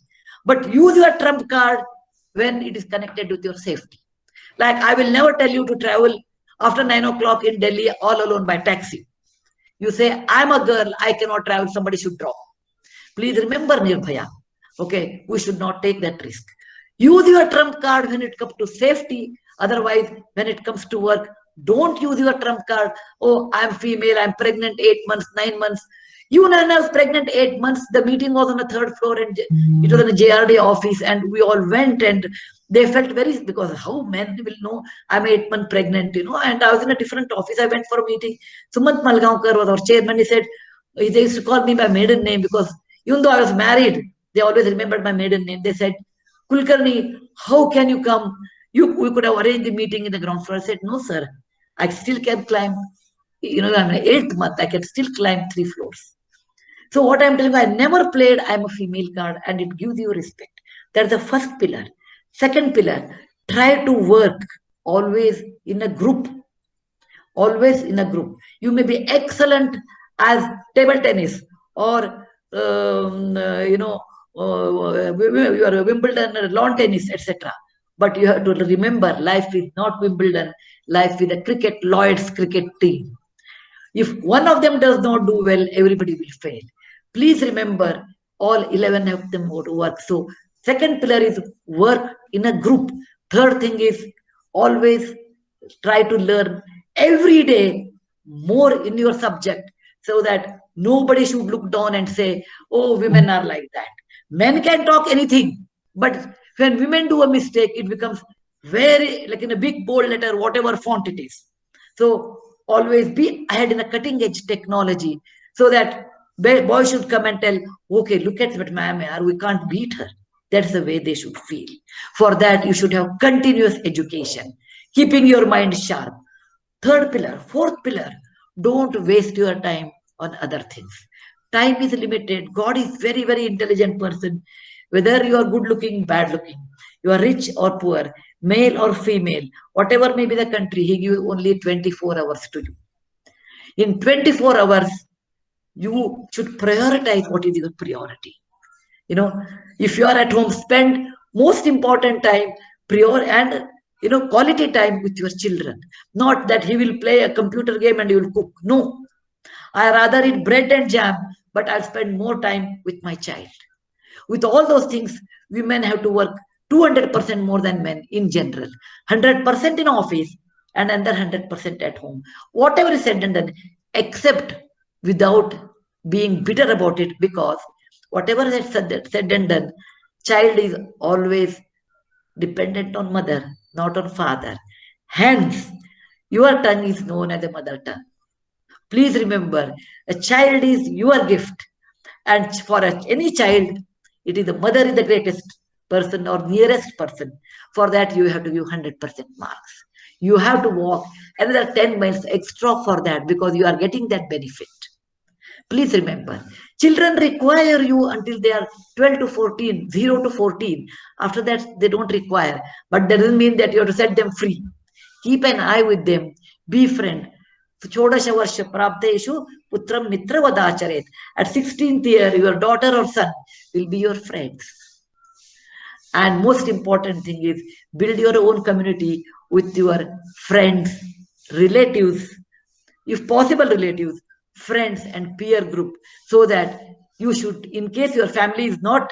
But use your trump card when it is connected with your safety. Like I will never tell you to travel after 9 o'clock in Delhi all alone by taxi. You say, I'm a girl, I cannot travel, somebody should drop. Please remember Nirbhaya. Okay, we should not take that risk. Use your trump card when it comes to safety. Otherwise, when it comes to work, don't use your trump card. Oh, I'm female, I'm pregnant 8 months, 9 months. You and I was pregnant 8 months. The meeting was on the third floor and it was in a JRD office, and we all went, and they felt very, because how men will know I'm 8 months pregnant, and I was in a different office. I went for a meeting. Sumant Malgaonkar was our chairman. He said, they used to call me by maiden name because even though I was married, they always remembered my maiden name. They said, Kulkarni, how can you come? We could have arranged the meeting in the ground floor. I said, no, sir, I still can climb. I'm in 8th month, I can still climb 3 floors. So what I'm telling you, I never played I'm a female card, and it gives you respect. That's the first pillar. Second pillar, try to work always in a group. Always in a group. You may be excellent as table tennis or your Wimbledon lawn tennis, etc. But you have to remember, life is not Wimbledon. Life is a cricket, Lloyd's cricket team. If one of them does not do well, everybody will fail. Please remember, all 11 of them would work. So second pillar is work in a group. Third thing is always try to learn every day more in your subject, so that nobody should look down and say, oh, women are like that. Men can talk anything, but when women do a mistake, it becomes very, like in a big bold letter, whatever font it is. So always be ahead in a cutting edge technology, so that boys should come and tell, okay, look at what ma'am, we can't beat her. That's the way they should feel. For that, you should have continuous education, keeping your mind sharp. Third pillar, fourth pillar, don't waste your time on other things. Time is limited. God is very, very intelligent person. Whether you are good looking, bad looking, you are rich or poor, male or female, whatever may be the country, he gives only 24 hours to you. In 24 hours, you should prioritize what is your priority. If you are at home, spend most important time and quality time with your children. Not that he will play a computer game and you will cook. No, I rather eat bread and jam, but I'll spend more time with my child. With all those things, women have to work 200% more than men in general. 100% in office and another 100% at home. Whatever is said and done, except without being bitter about it, because whatever is said and done, child is always dependent on mother, not on father. Hence, your tongue is known as a mother tongue. Please remember, a child is your gift. And for any child, it is the mother is the greatest person or nearest person. For that, you have to give 100% marks. You have to walk another 10 miles extra for that, because you are getting that benefit. Please remember, children require you until they are 12 to 14, 0 to 14. After that, they don't require. But that doesn't mean that you have to set them free. Keep an eye with them. Be friend. Chodasha varsha prapteshu putram mitra vadacharet. At 16th year, your daughter or son will be your friends. And most important thing is, build your own community with your friends, relatives, if possible relatives, friends and peer group, so that you should, in case your family is not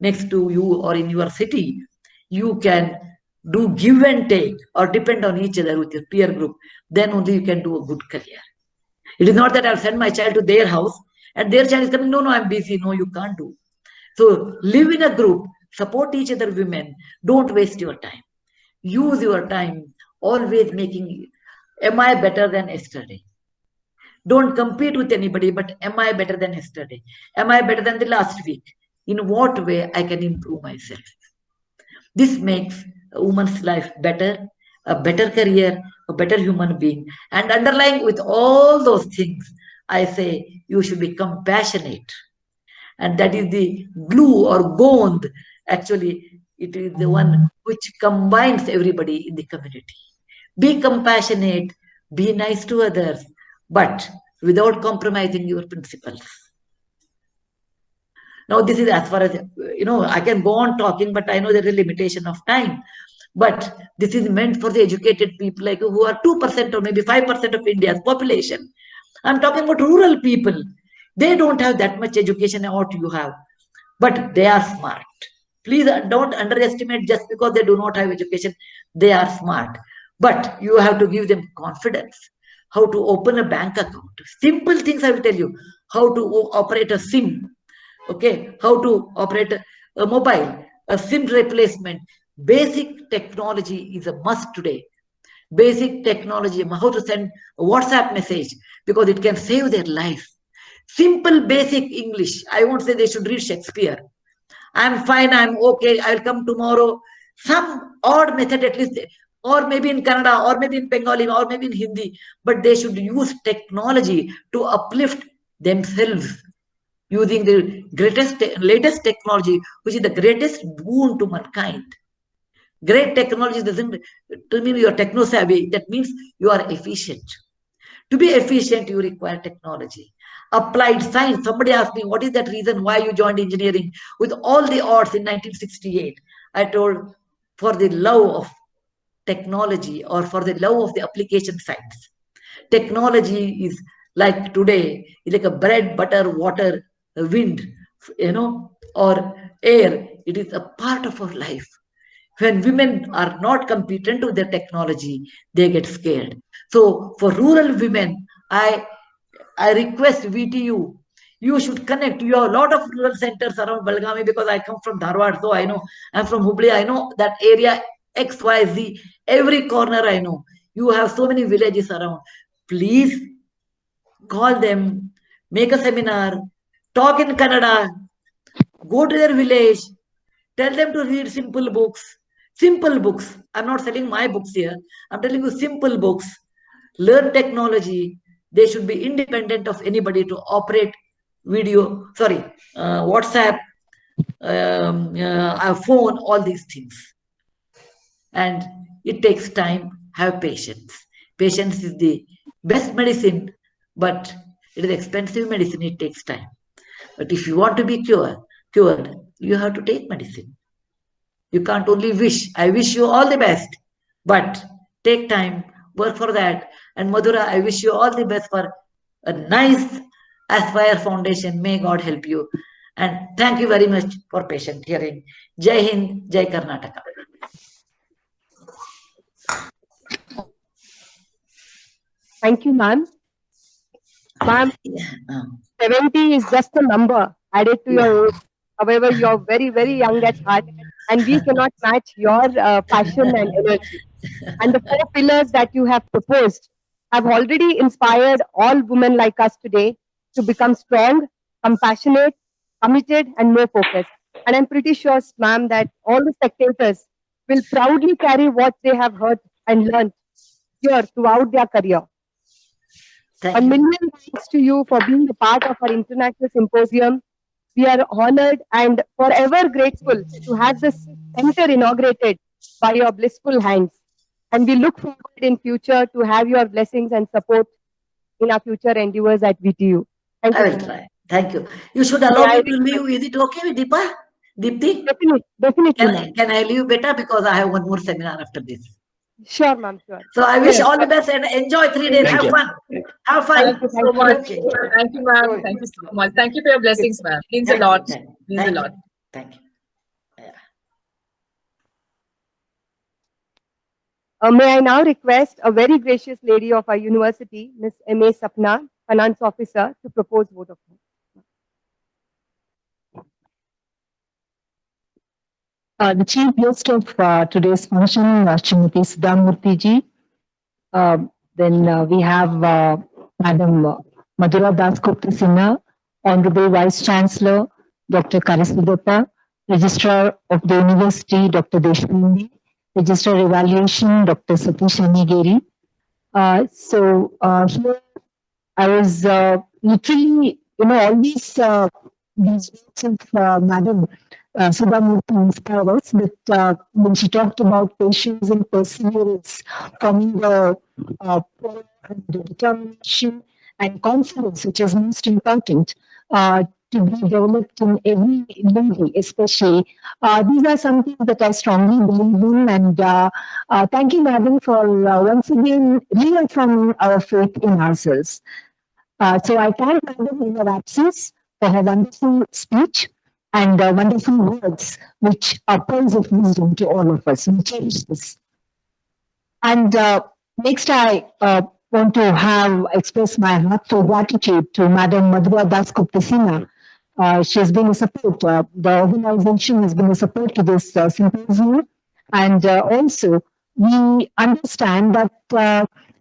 next to you or in your city, you can do give and take or depend on each other with your peer group. Then only you can do a good career. It is not that I'll send my child to their house and their child is coming, no, I'm busy. No, you can't do. So live in a group, support each other, women. Don't waste your time. Use your time, always making, am I better than yesterday? Don't compete with anybody, but am I better than yesterday? Am I better than the last week? In what way I can improve myself? This makes a woman's life better, a better career, a better human being. And underlying with all those things, I say you should be compassionate and that is the glue or bond. Actually, it is the one which combines everybody in the community. Be compassionate, be nice to others, but without compromising your principles. Now, this is as far as, I can go on talking, but I know there is a limitation of time. But this is meant for the educated people like who are 2% or maybe 5% of India's population. I'm talking about rural people. They don't have that much education as what you have, but they are smart. Please don't underestimate just because they do not have education. They are smart, but you have to give them confidence. How to open a bank account. Simple things I will tell you. How to operate a SIM. Okay, how to operate a mobile, a SIM replacement. Basic technology is a must today. Basic technology, how to send a WhatsApp message because it can save their life. Simple basic English. I won't say they should read Shakespeare. I'm fine, I'm okay, I'll come tomorrow. Some odd method at least, or maybe in Kannada, or maybe in Bengali, or maybe in Hindi, but they should use technology to uplift themselves using the latest technology, which is the greatest boon to mankind. Great technology doesn't mean you are techno savvy. That means you are efficient. To be efficient, you require technology. Applied science. Somebody asked me, what is that reason why you joined engineering with all the odds in 1968? I told, for the love of technology or for the love of the application science. Technology is like today, it's like a bread, butter, water, wind, or air. It is a part of our life. When women are not competent with their technology, they get scared. So for rural women, I request VTU, you should connect. You have a lot of rural centers around Belgaum because I come from Dharwad, so I know. I'm from Hubli, I know that area X, Y, Z, every corner I know. You have so many villages around. Please call them, make a seminar, talk in Kannada, go to their village, tell them to read simple books. Simple books. I'm not selling my books here. I'm telling you simple books. Learn technology. They should be independent of anybody to operate WhatsApp, phone, all these things. And it takes time. Have patience. Patience is the best medicine, but it is expensive medicine. It takes time. But if you want to be cured, you have to take medicine. You can't only wish. I wish you all the best, but take time, work for that. And Madhura, I wish you all the best for a nice Aspire Foundation. May God help you. And thank you very much for patient hearing. Jai Hind, Jai Karnataka. Thank you, ma'am. Ma'am, Yeah. 70 is just a number added to your age. However, you're very, very young at heart, and we cannot match your passion and energy. And the 4 pillars that you have proposed have already inspired all women like us today to become strong, compassionate, committed, and more focused. And I'm pretty sure, ma'am, that all the spectators will proudly carry what they have heard and learned here throughout their career. Thank A you. million thanks to you for being a part of our international symposium. We are honored and forever grateful to have this center inaugurated by your blissful hands. And we look forward in future to have your blessings and support in our future endeavors at VTU. Thank I you will so much. try. Thank you. You should allow me to leave. Is it okay with Deepa? Deepti? Definitely, ma'am. Can I leave better because I have one more seminar after this? Sure, ma'am, sure. So I wish all the best and enjoy 3 days. Thank Have you. fun. Have fun. Thank you so much. Okay. Thank you, ma'am. Thank you so much. Thank you for your blessings, ma'am. Means a lot. Means a lot. Thank you. May I now request a very gracious lady of our university, Ms. M.A. Sapna, Finance Officer, to propose vote of thanks. The chief guest of today's function, Srimati Sudha Murthy ji. Then we have Madam Madhura Dasgupta Sinha, Honorable Vice Chancellor, Dr. Karisudappa, Registrar of the University, Dr. Deshpande, Registrar Evaluation, Dr. Satish Anigeri. So here I was literally, always these words of Madam Sudha Murthy inspired us. But when she talked about patience and perseverance, coming the power and the determination and confidence, which is most important, to be developed in every lady, especially. These are some things that I strongly believe in. And thank you, Madam, for once again reaffirming our faith in ourselves. So I thank Madam in her absence for her wonderful speech and wonderful words, which are pearls of wisdom to all of us. We cherish this. And next, I want to have express my heartfelt gratitude to Madam Madhura Dasgupta. She has been a support. The organization has been a support to this symposium, and also we understand that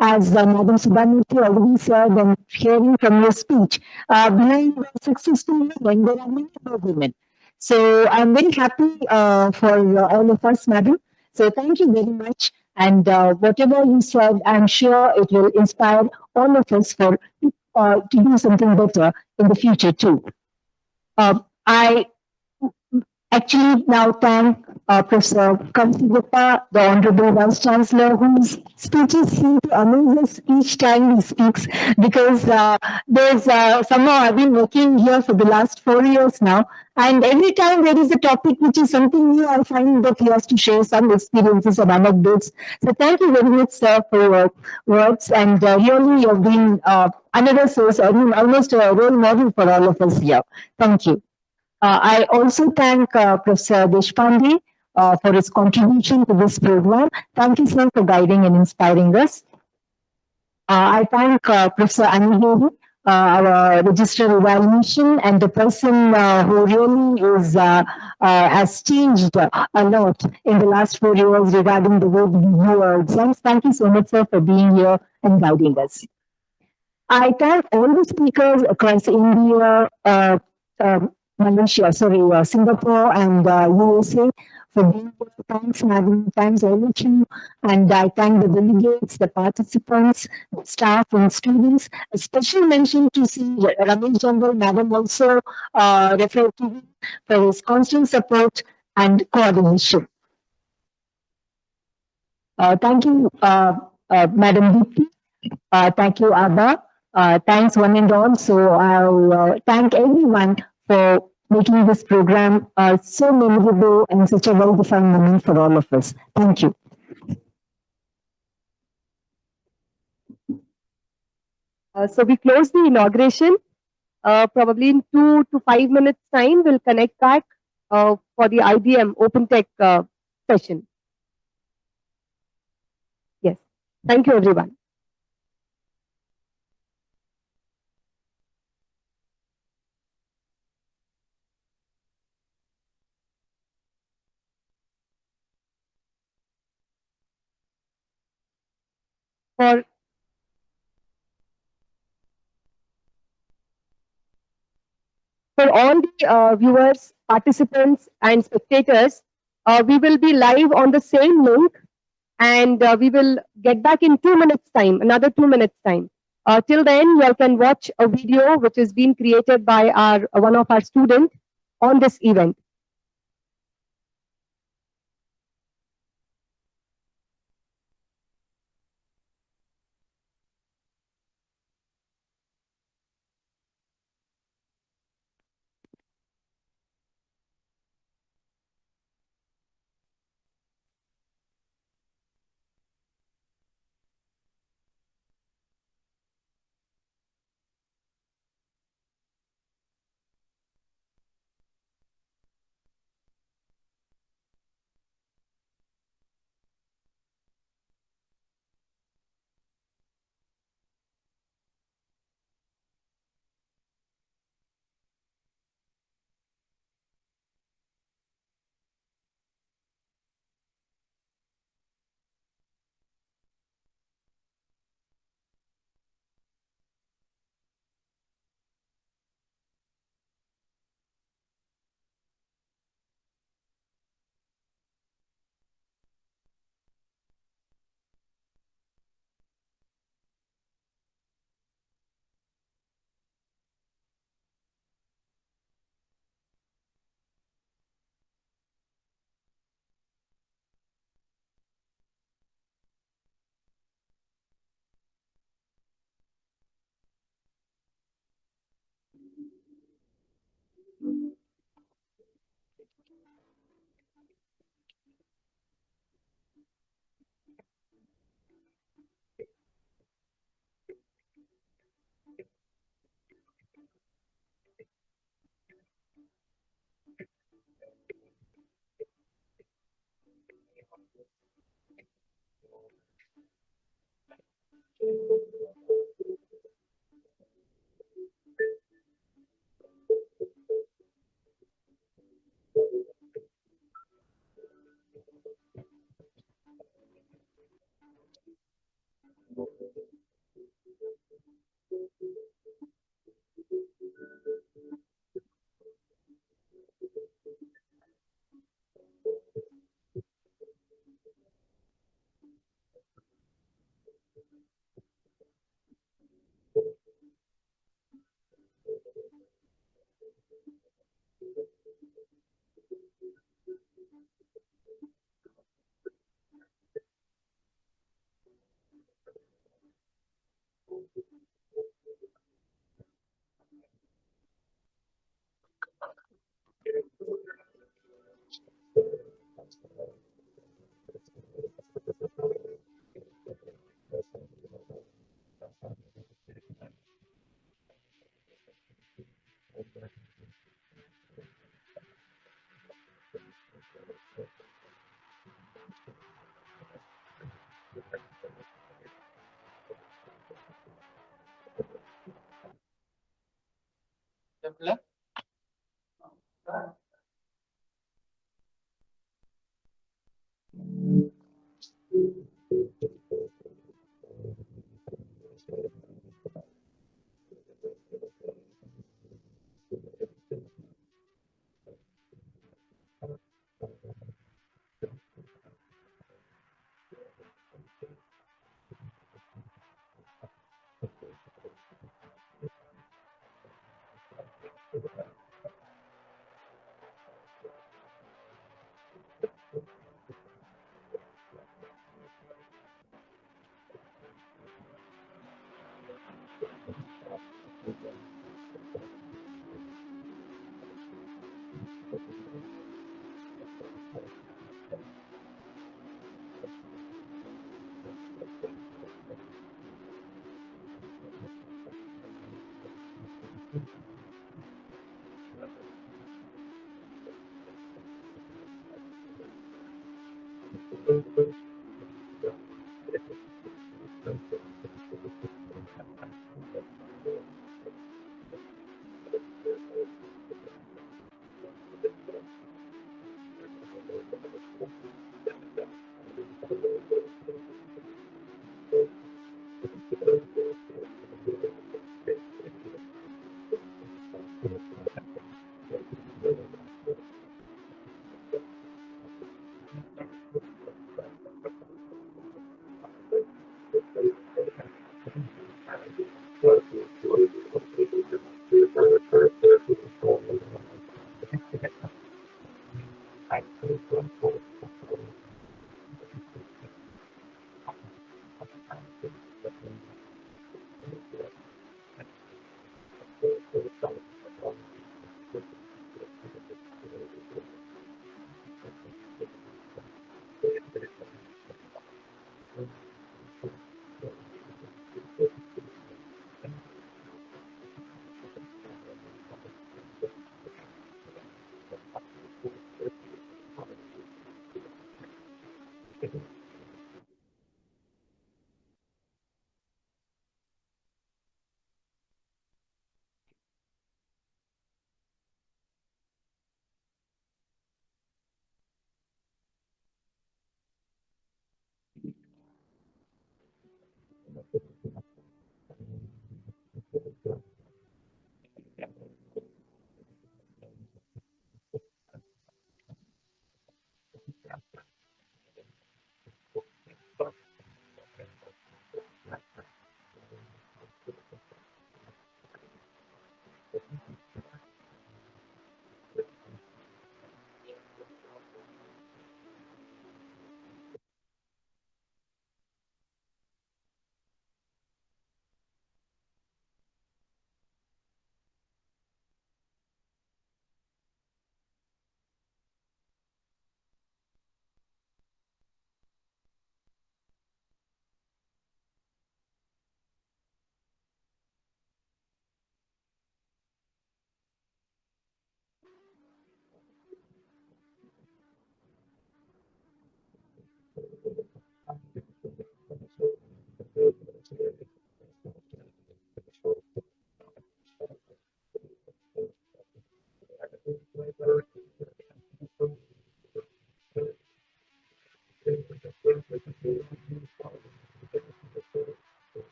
as Madam Subhamurthy already said, and hearing from your speech, behind a successful women, there are many more women. So I'm very happy for all of us, Madam. So thank you very much. And whatever you said, I'm sure it will inspire all of us for to do something better in the future too. I actually now thank Professor Kamsigupta, the Honorable Vice Chancellor, whose speeches seem to amaze us each time he speaks, because there's somehow I've been working here for the last 4 years now, and every time there is a topic which is something new, I find that he has to share some experiences and anecdotes. So thank you very much, sir, for your words, and really you've been another source, I mean, almost a role model for all of us here. Thank you. I also thank Professor Deshpande for his contribution to this program. Thank you, sir, for guiding and inspiring us. I thank Professor Aniheri, our Registrar Evaluation, and the person who really is has changed a lot in the last 4 years regarding the way we view our exams. Thank you so much, sir, for being here and guiding us. I thank all the speakers across India, Malaysia, Singapore, and USA for being here. Thanks, Madam. Thanks, all of you. And I thank the delegates, the participants, the staff, and students. A special mention to see Ramesh General, Madam also referred to him for his constant support and coordination. Thank you, Madam Deepti. Thank you, Abba. Thanks one and all. So I'll thank everyone for making this program so memorable and such a well-defined moment for all of us. Thank you. So we close the inauguration. Probably in 2 to 5 minutes time, we'll connect back for the IBM Open Tech session. Yes. Thank you, everyone. For all the viewers, participants, and spectators, we will be live on the same link, and we will get back in 2 minutes time, another 2 minutes time. Till then, you can watch a video which is being created by our one of our students on this event.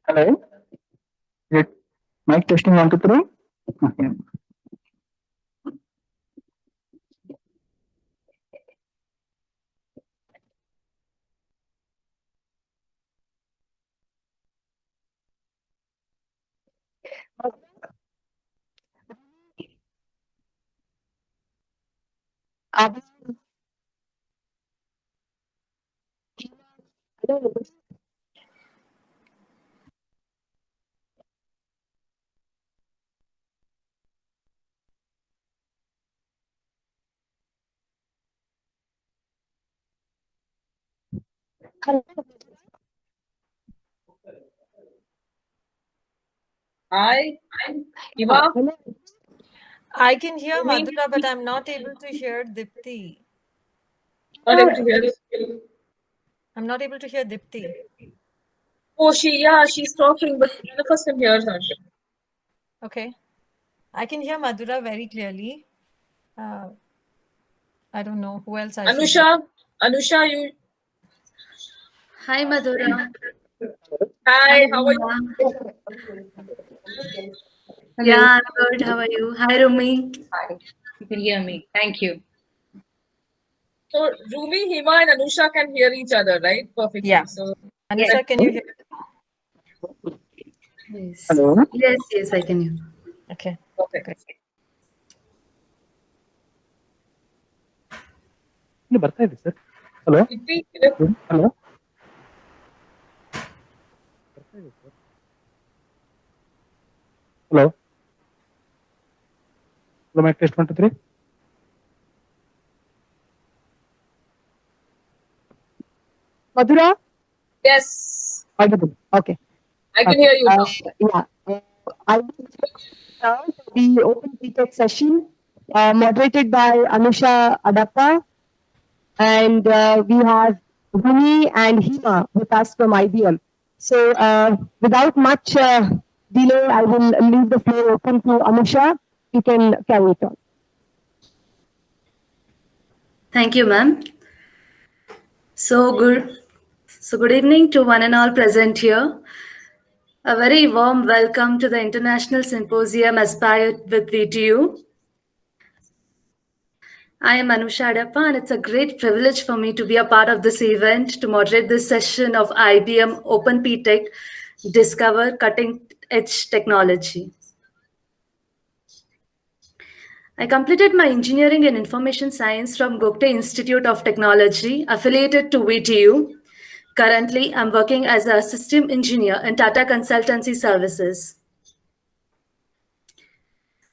Hello. Is mic testing 1 2 3? Okay. Hi, Eva. I can hear Me? Madhura, but I'm not able to hear Dipti. Not able to hear you. I'm not able to hear Dipti. Oh, she's talking, but none of us can hear her. Okay. I can hear Madhura very clearly. I don't know who else I should. Anusha, you. Hi, Madhura. Hi, how are you? Yeah, I'm good. How are you? Hi, Rumi. Hi, you can hear me. Thank you. So Rumi, Hima, and Anusha can hear each other, right? Perfectly. Yeah. So Anusha, can you hear? Yes. Hello. Yes, I can hear. Okay. perfect. Great. ಇಲ್ಲಿ ಬರ್ತಾ ಇದೆ sir. Hello. Hello. Hello. Hello mic test 1 2 3. Madhura? Yes, Audible. Okay. I can hear you now. I will start the open PTech session moderated by Anusha Adappa, and we have Rumi and Hima with us from IBM. So without much delay, I will leave the floor open to Anusha. You can carry it on. Thank you, ma'am. So good evening to one and all present here. A very warm welcome to the International Symposium Aspire with VTU. I am Anusha Adappa, and it's a great privilege for me to be a part of this event to moderate this session of IBM Open PTech Discover Cutting Edge Technology. I completed my engineering in information science from Gokte Institute of Technology, affiliated to VTU. Currently, I'm working as a system engineer in Tata Consultancy Services.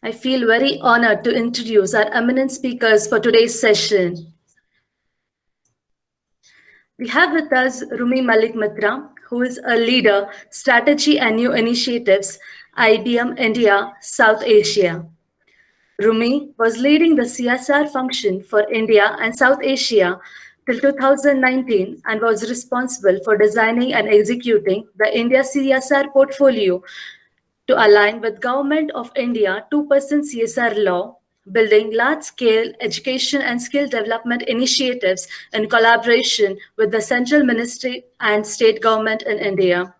I feel very honored to introduce our eminent speakers for today's session. We have with us Rumi Malik Mitra, who is a leader, strategy and new initiatives, IBM India, South Asia. Rumi was leading the CSR function for India and South Asia till 2019 and was responsible for designing and executing the India CSR portfolio to align with Government of India 2% CSR law, building large-scale education and skill development initiatives in collaboration with the central ministry and state government in India.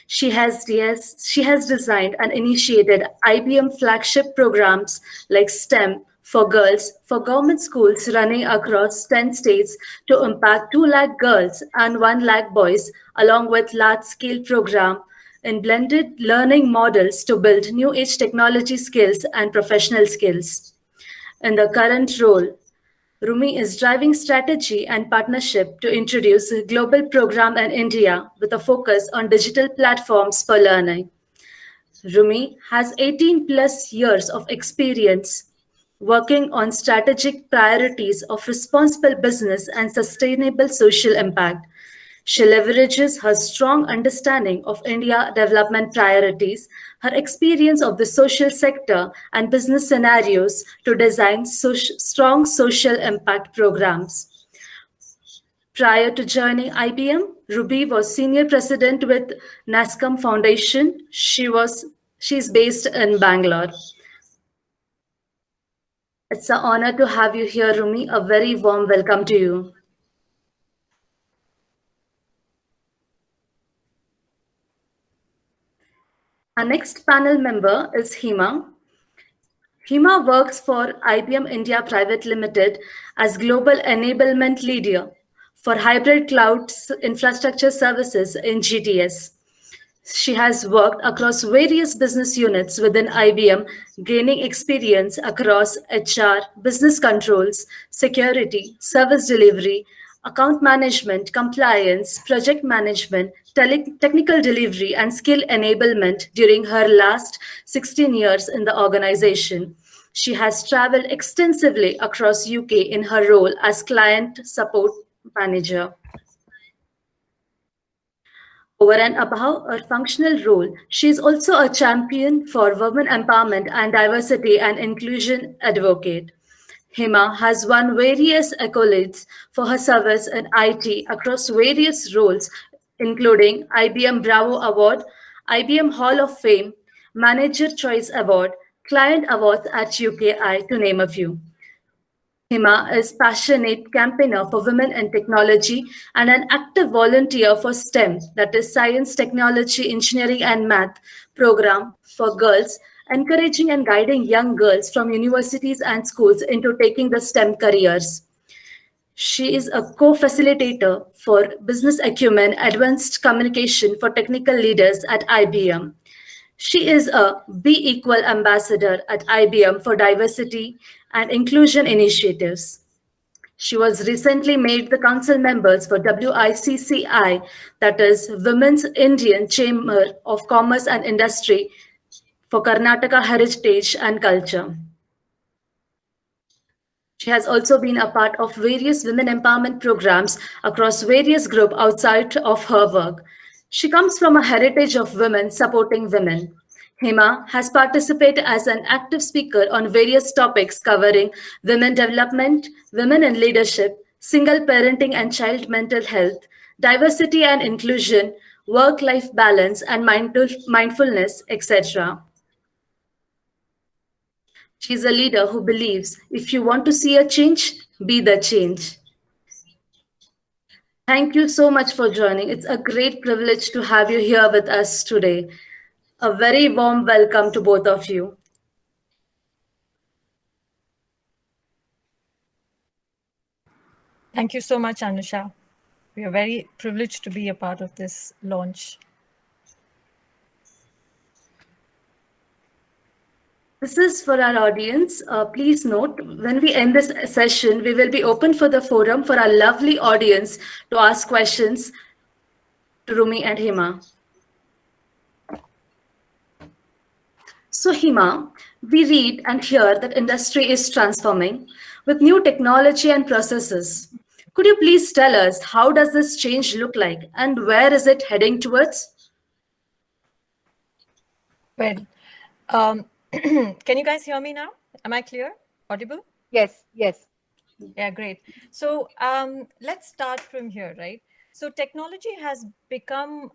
She has designed and initiated IBM flagship programs like STEM for girls for government schools running across 10 states to impact 2 lakh girls and 1 lakh boys, along with large-scale program in blended learning models to build new age technology skills and professional skills. In the current role, Rumi is driving strategy and partnership to introduce a global program in India with a focus on digital platforms for learning. Rumi has 18 plus years of experience working on strategic priorities of responsible business and sustainable social impact. She leverages her strong understanding of India development priorities, her experience of the social sector and business scenarios to design strong social impact programs. Prior to joining IBM, Ruby was senior president with NASCOM Foundation. She's based in Bangalore. It's an honor to have you here, Rumi. A very warm welcome to you. Our next panel member is Hima. Hima works for IBM India Private Limited as Global Enablement Leader for Hybrid Cloud Infrastructure Services in GTS. She has worked across various business units within IBM, gaining experience across HR, business controls, security, service delivery, account management, compliance, project management, technical delivery, and skill enablement during her last 16 years in the organization. She has traveled extensively across UK in her role as client support manager. Over and above her functional role, she is also a champion for women empowerment and diversity and inclusion advocate. Hima has won various accolades for her service in IT across various roles, including IBM Bravo Award, IBM Hall of Fame, Manager Choice Award, Client Awards at UKI, to name a few. Hima is passionate campaigner for women in technology and an active volunteer for STEM, that is Science, Technology, Engineering and Math program for girls, encouraging and guiding young girls from universities and schools into taking the STEM careers. She is a co-facilitator for Business Acumen Advanced Communication for Technical Leaders at IBM. She is a Be Equal ambassador at IBM for diversity and inclusion initiatives. She was recently made the council members for WICCI, that is Women's Indian Chamber of Commerce and Industry for Karnataka Heritage and Culture. She has also been a part of various women empowerment programs across various groups outside of her work. She comes from a heritage of women supporting women. Hima has participated as an active speaker on various topics covering women development, women in leadership, single parenting and child mental health, diversity and inclusion, work-life balance and mindfulness, etc. She's a leader who believes if you want to see a change, be the change. Thank you so much for joining. It's a great privilege to have you here with us today. A very warm welcome to both of you. Thank you so much, Anusha. We are very privileged to be a part of this launch. This is for our audience. Please note, when we end this session, we will be open for the forum for our lovely audience to ask questions to Rumi and Hima. So Hima, we read and hear that industry is transforming with new technology and processes. Could you please tell us how does this change look like and where is it heading towards? Well, can you guys hear me now? Am I clear? Audible? Yes, yes. Yeah, great. So let's start from here, right? So technology has become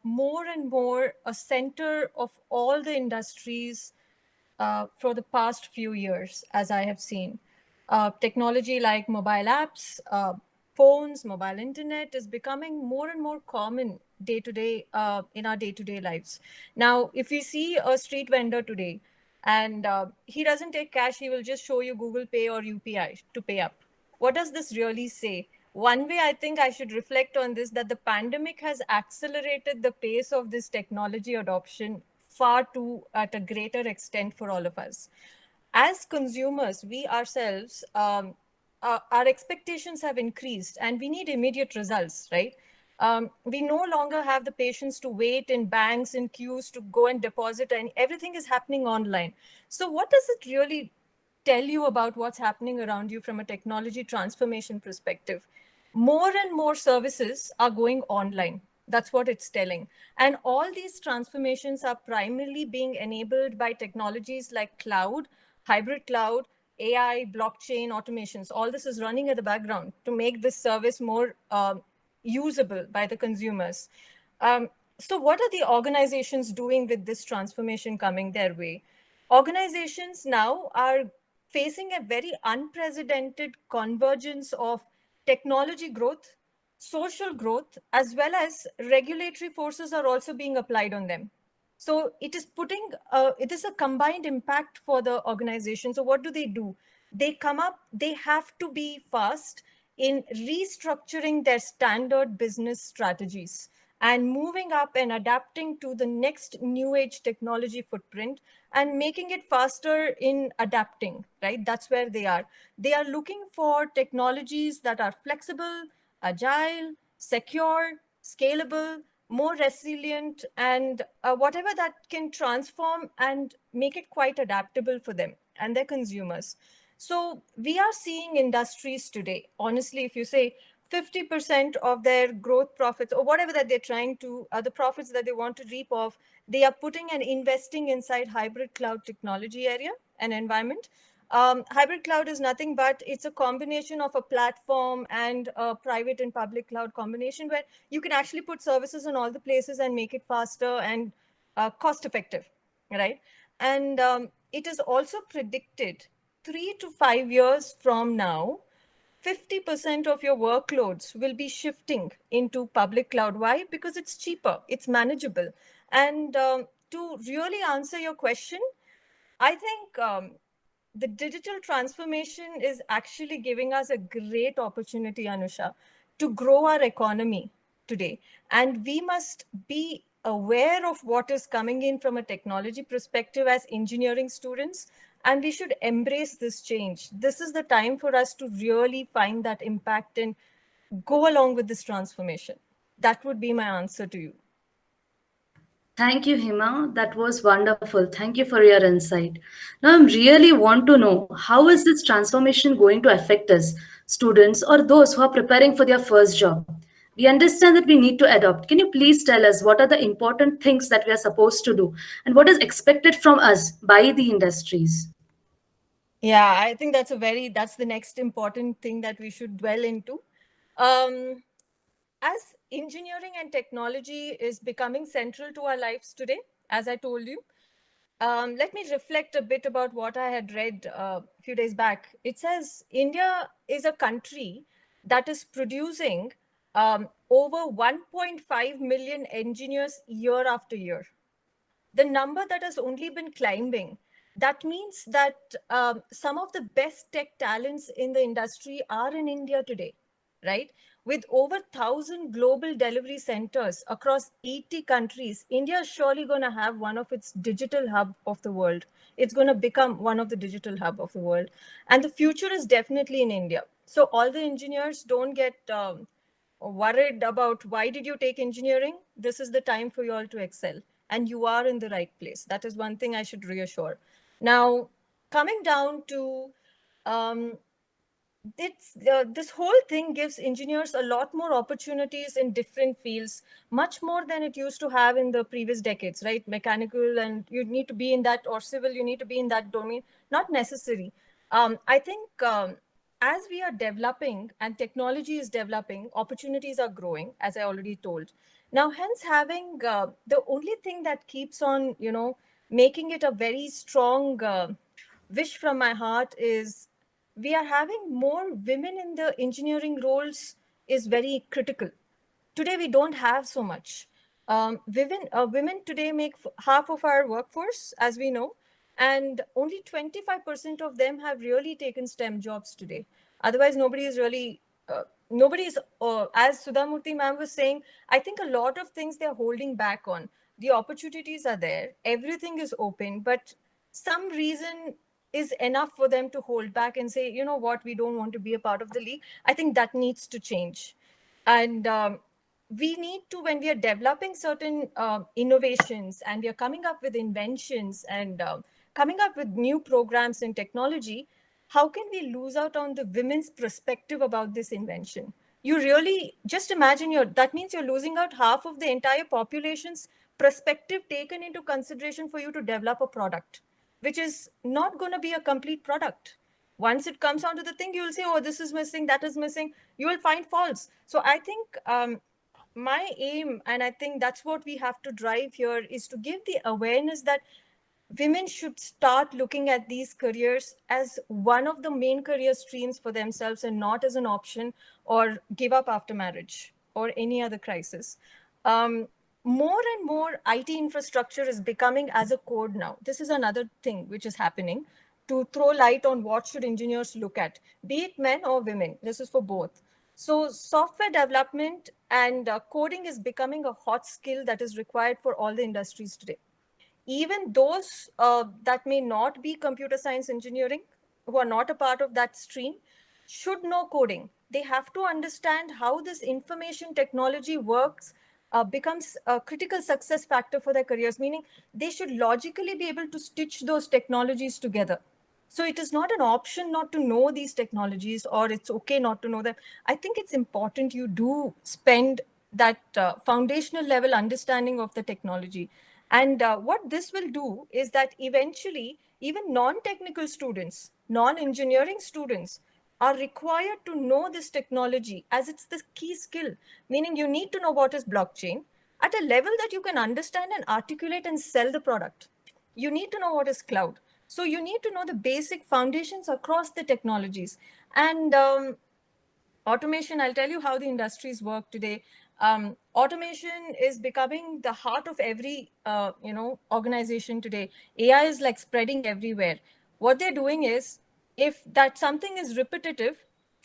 more and more a center of all the industries for the past few years, as I have seen. Technology like mobile apps, phones, mobile internet is becoming more and more common day to day in our day-to-day lives. Now, if you see a street vendor today and he doesn't take cash, he will just show you Google Pay or UPI to pay up. What does this really say? One way I think I should reflect on this, that the pandemic has accelerated the pace of this technology adoption far too at a greater extent for all of us. As consumers, we ourselves, our expectations have increased and we need immediate results, right? We no longer have the patience to wait in banks in queues to go and deposit, and everything is happening online. So what does it really tell you about what's happening around you from a technology transformation perspective? more and more services are going online. That's what it's telling. And all these transformations are primarily being enabled by technologies like cloud, hybrid cloud, AI, blockchain, automations. All this is running at the background to make this service more usable by the consumers. So what are the organizations doing with this transformation coming their way? Organizations now are facing a very unprecedented convergence of technology growth, social growth, as well as regulatory forces are also being applied on them. So it is it is a combined impact for the organization. So what do? They come up, they have to be fast in restructuring their standard business strategies and moving up and adapting to the next new age technology footprint and making it faster in adapting, right? That's where they are. They are looking for technologies that are flexible, agile, secure, scalable, more resilient, and whatever that can transform and make it quite adaptable for them and their consumers. So we are seeing industries today, honestly, if you say 50% of their growth profits or whatever that they're trying to, the profits that they want to reap off, they are putting and investing inside hybrid cloud technology area and environment. Hybrid cloud is nothing but it's a combination of a platform and a private and public cloud combination where you can actually put services in all the places and make it faster and cost effective, right? And it is also predicted 3 to 5 years from now, 50% of your workloads will be shifting into public cloud. Why? Because it's cheaper, it's manageable. And to really answer your question, I think the digital transformation is actually giving us a great opportunity, Anusha, to grow our economy today. And we must be aware of what is coming in from a technology perspective as engineering students. And we should embrace this change. This is the time for us to really find that impact and go along with this transformation. That would be my answer to you. Thank you, Hima. That was wonderful. Thank you for your insight. Now, I really want to know how is this transformation going to affect us, students, or those who are preparing for their first job? We understand that we need to adopt. Can you please tell us what are the important things that we are supposed to do and what is expected from us by the industries? Yeah, I think that's the next important thing that we should dwell into. Um, as engineering and technology is becoming central to our lives today, as I told you, let me reflect a bit about what I had read a few days back. It says India is a country that is producing over 1.5 million engineers year after year. The number that has only been climbing. That means that some of the best tech talents in the industry are in India today, right? With over 1,000 global delivery centers across 80 countries, India is surely going to have one of its digital hub of the world. It's going to become one of the digital hub of the world. And the future is definitely in India. So all the engineers don't get worried about why did you take engineering. This is the time for you all to excel and you are in the right place. That is one thing I should reassure. Now, coming down to this whole thing gives engineers a lot more opportunities in different fields, much more than it used to have in the previous decades, right? Mechanical, and you need to be in that, or civil, you need to be in that domain. Not necessary. I think as we are developing and technology is developing, opportunities are growing, as I already told. Now, hence having the only thing that keeps on, making it a very strong wish from my heart is we are having more women in the engineering roles is very critical. Today, we don't have so much. Women today make half of our workforce, as we know, and only 25% of them have really taken STEM jobs today. Otherwise, nobody is really, nobody is, as Sudha Murthy ma'am was saying, I think a lot of things they're holding back on. The opportunities are there, everything is open, but some reason is enough for them to hold back and say, you know what, we don't want to be a part of the league. I think that needs to change. And we need to, when we are developing certain innovations and we are coming up with inventions and coming up with new programs in technology, how can we lose out on the women's perspective about this invention? you really just imagine that means you're losing out half of the entire population's perspective taken into consideration for you to develop a product, which is not going to be a complete product. Once it comes onto the thing, you will say, oh, this is missing, that is missing. You will find faults. So I think my aim, and I think that's what we have to drive here, is to give the awareness that women should start looking at these careers as one of the main career streams for themselves and not as an option or give up after marriage or any other crisis. More and more IT infrastructure is becoming as a code now. This is another thing which is happening to throw light on what should engineers look at, be it men or women. This is for both. So software development and coding is becoming a hot skill that is required for all the industries today. Even those that may not be computer science engineering, who are not a part of that stream, should know coding. They have to understand how this information technology works, becomes a critical success factor for their careers, meaning they should logically be able to stitch those technologies together. So it is not an option not to know these technologies, or it's okay not to know them. I think it's important you do spend that foundational level understanding of the technology. And what this will do is that eventually, even non-technical students, non-engineering students are required to know this technology as it's the key skill, meaning you need to know what is blockchain at a level that you can understand and articulate and sell the product. You need to know what is cloud. So you need to know the basic foundations across the technologies. And automation, I'll tell you how the industries work today. Automation is becoming the heart of every organization today. AI is like spreading everywhere. What they're doing is, if that something is repetitive,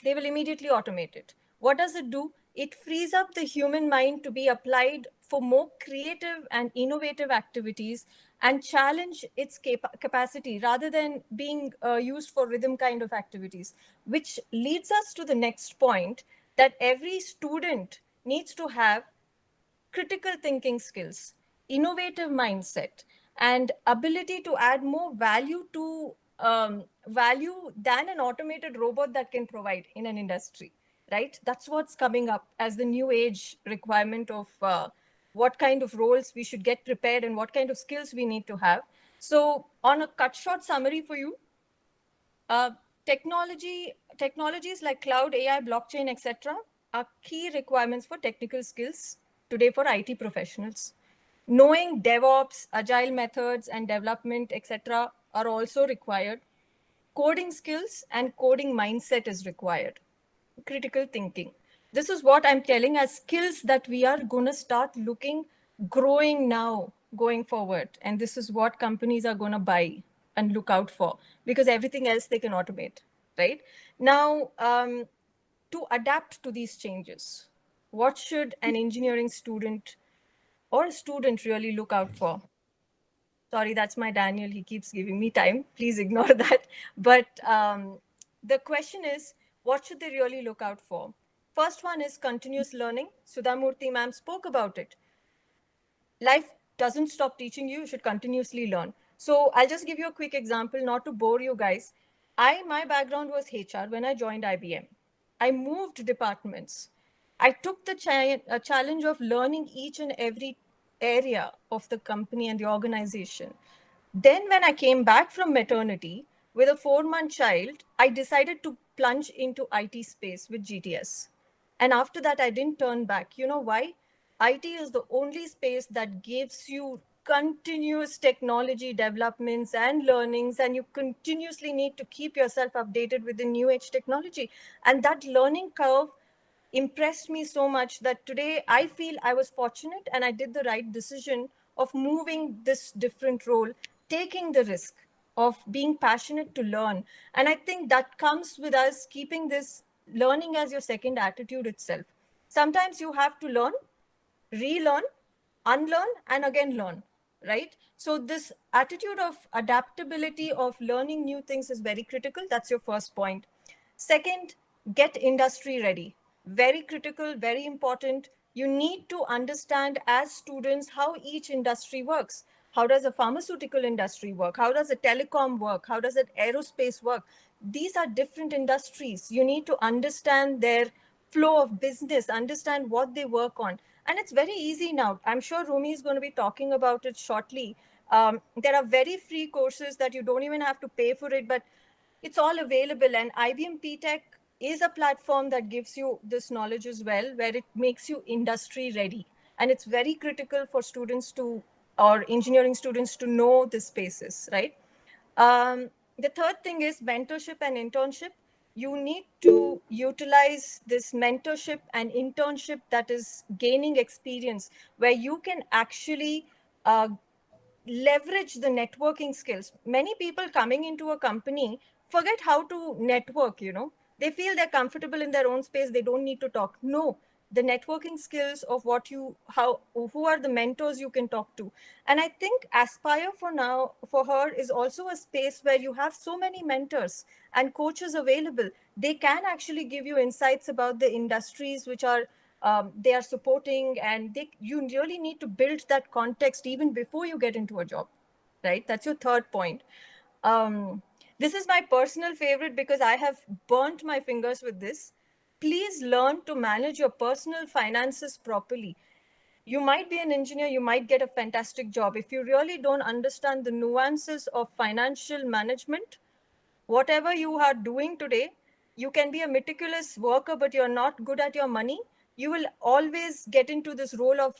they will immediately automate it. What does it do? It frees up the human mind to be applied for more creative and innovative activities and challenge its capacity rather than being used for rhythm kind of activities, which leads us to the next point, that every student needs to have critical thinking skills, innovative mindset, and ability to add more value to value than an automated robot that can provide in an industry, right? That's what's coming up as the new age requirement of what kind of roles we should get prepared and what kind of skills we need to have. So on a cut short summary for you, uh, technologies like cloud, AI, blockchain, etc., are key requirements for technical skills today for IT professionals. Knowing DevOps, agile methods, and development, etc., are also required. Coding skills and coding mindset is required. Critical thinking. This is what I'm telling as skills that we are going to start looking, growing now, going forward. And this is what companies are going to buy and look out for, because everything else they can automate, right? Now, to adapt to these changes, what should an engineering student or a student really look out for? Sorry, that's my Daniel. He keeps giving me time. Please ignore that. But the question is, what should they really look out for? First one is continuous learning. Sudha Murthy ma'am spoke about it. Life doesn't stop teaching you. You should continuously learn. So I'll just give you a quick example, not to bore you guys. My background was HR when I joined IBM. I moved departments. I took the challenge of learning each and every area of the company and the organization. Then when I came back from maternity with a 4-month child, I decided to plunge into IT space with GTS. And after that, I didn't turn back. You know why? IT is the only space that gives you continuous technology developments and learnings, and you continuously need to keep yourself updated with the new age technology. And that learning curve impressed me so much that today I feel I was fortunate and I did the right decision of moving this different role, taking the risk of being passionate to learn. And I think that comes with us keeping this learning as your second attitude itself. Sometimes you have to learn, relearn, unlearn, and again learn, right? So this attitude of adaptability, of learning new things is very critical. That's your first point. Second, get industry ready. Very critical, very important. You need to understand as students how each industry works. How does a pharmaceutical industry work? How does a telecom work? How does an aerospace work? These are different industries. You need to understand their flow of business, understand what they work on. And it's very easy now. I'm sure Rumi is going to be talking about it shortly. There are very free courses that you don't even have to pay for it, but it's all available. And IBM PTech is a platform that gives you this knowledge as well, where it makes you industry ready. And it's very critical for students to, or engineering students to know the spaces, right? The third thing is mentorship and internship. You need to utilize this mentorship and internship that is gaining experience, where you can actually leverage the networking skills. Many people coming into a company forget how to network, you know. They feel they're comfortable in their own space, they don't need to talk. No, the networking skills of what you, how, who are the mentors you can talk to. And I think Aspire for now, for her, is also a space where you have so many mentors and coaches available. They can actually give you insights about the industries which are they are supporting, and you really need to build that context even before you get into a job, right? That's your third point. This is my personal favorite because I have burnt my fingers with this. Please learn to manage your personal finances properly. You might be an engineer, you might get a fantastic job. If you really don't understand the nuances of financial management, whatever you are doing today, you can be a meticulous worker, but you're not good at your money. You will always get into this role of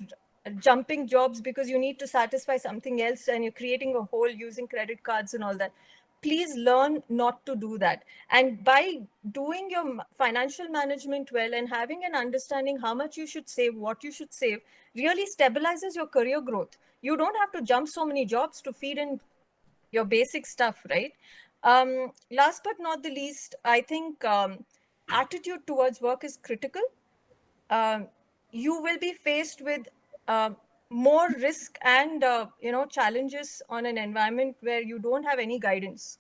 jumping jobs because you need to satisfy something else, and you're creating a hole using credit cards and all that. Please learn not to do that. And by doing your financial management well and having an understanding how much you should save, what you should save, really stabilizes your career growth. You don't have to jump so many jobs to feed in your basic stuff, right? Last but not the least, I think attitude towards work is critical. You will be faced with more risk and challenges on an environment where you don't have any guidance.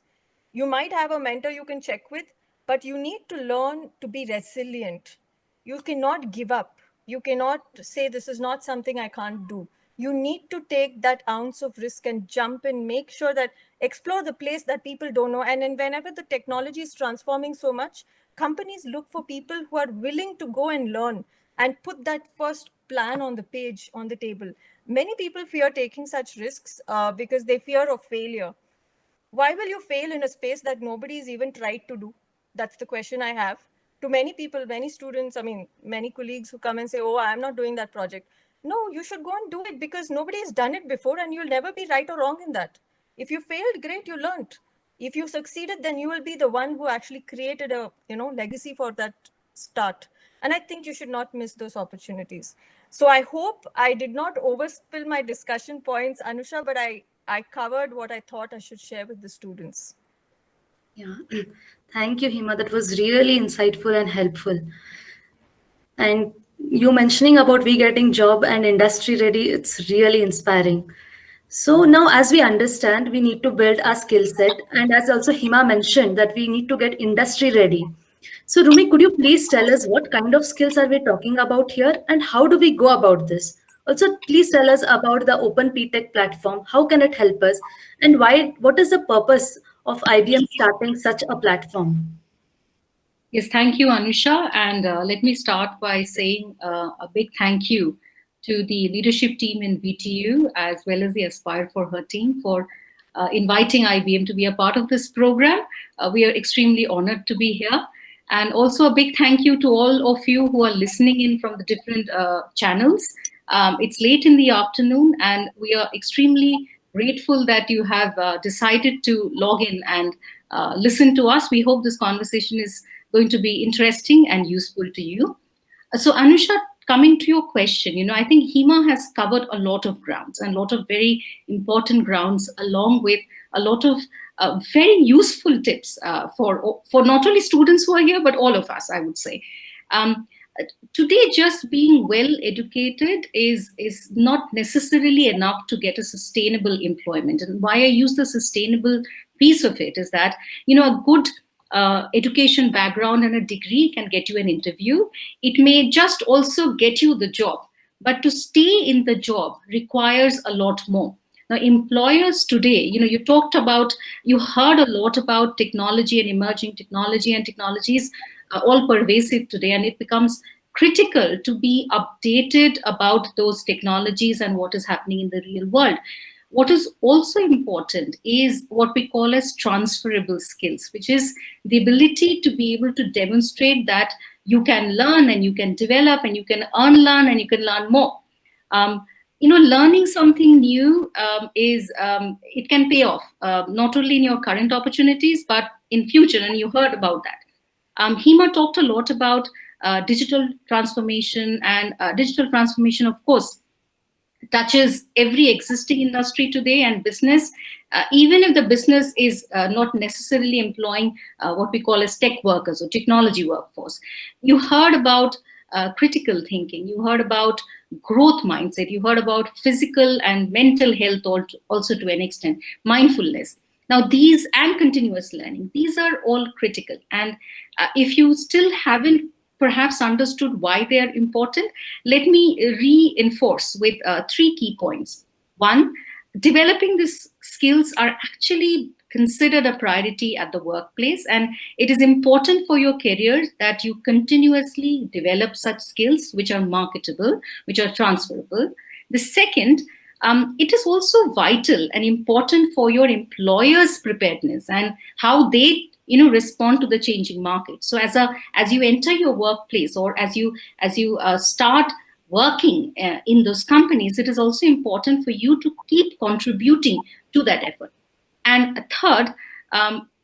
You might have a mentor you can check with, but you need to learn to be resilient. You cannot give up. You cannot say, this is not something I can't do. You need to take that ounce of risk and jump and make sure that explore the place that people don't know. And then whenever the technology is transforming so much, companies look for people who are willing to go and learn and put that first plan on the page, on the table. Many people fear taking such risks because they fear of failure. Why will you fail in a space that nobody's even tried to do? That's the question I have. To many people, many students, I mean, many colleagues who come and say, oh, I'm not doing that project. No, you should go and do it because nobody has done it before and you'll never be right or wrong in that. If you failed, great, you learned. If you succeeded, then you will be the one who actually created a legacy for that start. And I think you should not miss those opportunities. So I hope I did not overspill my discussion points, Anusha, but I covered what I thought I should share with the students. Yeah, thank you, Hima. That was really insightful and helpful. And you mentioning about we getting job and industry ready, it's really inspiring. So now, as we understand, we need to build our skill set. And as also Hima mentioned, that we need to get industry ready. So Rumi, could you please tell us what kind of skills are we talking about here and how do we go about this? Also, please tell us about the Open PTech platform. How can it help us? And why? What is the purpose of IBM starting such a platform? Yes, thank you, Anusha. And let me start by saying a big thank you to the leadership team in VTU, as well as the Aspire for Her team, for inviting IBM to be a part of this program. We are extremely honored to be here. And also a big thank you to all of you who are listening in from the different channels. It's late in the afternoon, and we are extremely grateful that you have decided to log in and listen to us. We hope this conversation is going to be interesting and useful to you. So Anusha, coming to your question, I think Hima has covered a lot of grounds and a lot of very important grounds, along with a lot of very useful tips for not only students who are here, but all of us, I would say. Today, just being well educated is not necessarily enough to get a sustainable employment. And why I use the sustainable piece of it is that, a good education background and a degree can get you an interview. It may just also get you the job, but to stay in the job requires a lot more. Now, employers today, you heard a lot about technology and emerging technology and technologies. all pervasive today, and it becomes critical to be updated about those technologies and what is happening in the real world. What is also important is what we call as transferable skills, which is the ability to be able to demonstrate that you can learn and you can develop and you can unlearn and you can learn more. Learning something new it can pay off, not only in your current opportunities, but in future, and you heard about that. Hema talked a lot about digital transformation, and digital transformation, of course, touches every existing industry today and business, even if the business is not necessarily employing what we call as tech workers or technology workforce. You heard about critical thinking, you heard about growth mindset, you heard about physical and mental health also to an extent, mindfulness. Now these, and continuous learning, these are all critical. And if you still haven't perhaps understood why they are important, let me reinforce with 3 key points. One, developing these skills are actually considered a priority at the workplace, and it is important for your career that you continuously develop such skills which are marketable, which are transferable. The second, it is also vital and important for your employer's preparedness and how they respond to the changing market. So as you enter your workplace, or as you start working in those companies, it is also important for you to keep contributing to that effort. And third,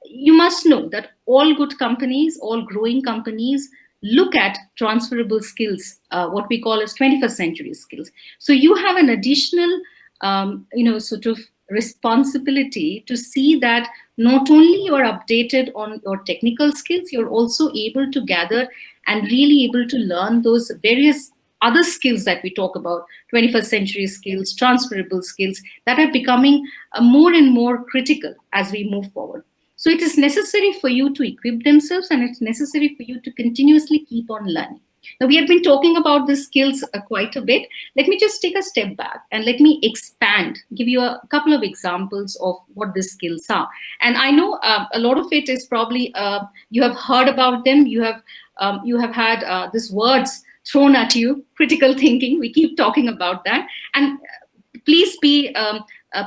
you must know that all good companies, all growing companies, look at transferable skills, what we call as 21st century skills. So you have an additional sort of responsibility to see that not only you're updated on your technical skills, you're also able to gather and really able to learn those various other skills that we talk about, 21st century skills, transferable skills, that are becoming more and more critical as we move forward. So it is necessary for you to equip themselves, and it's necessary for you to continuously keep on learning. Now, we have been talking about the skills quite a bit. Let me just take a step back and let me expand, give you a couple of examples of what these skills are. And I know a lot of it is probably, you have heard about them, you have had these words thrown at you, critical thinking, we keep talking about that. And please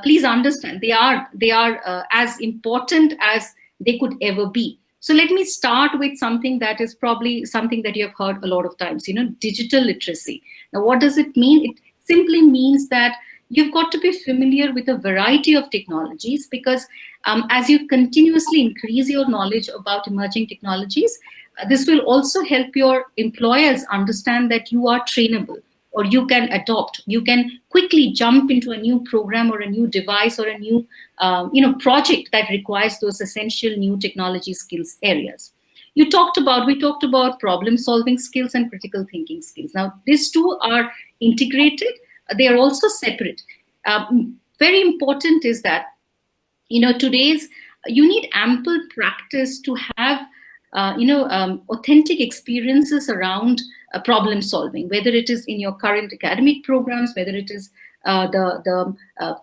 please understand, they are as important as they could ever be. So let me start with something that is probably something that you have heard a lot of times, digital literacy. Now, what does it mean? It simply means that you've got to be familiar with a variety of technologies, because as you continuously increase your knowledge about emerging technologies, this will also help your employers understand that you are trainable, or you can adopt, you can quickly jump into a new program or a new device or a new project that requires those essential new technology skills areas. We talked about problem solving skills and critical thinking skills. Now, these two are integrated, they are also separate. Very important is that, today's, you need ample practice to have authentic experiences around problem solving, whether it is in your current academic programs, whether it is the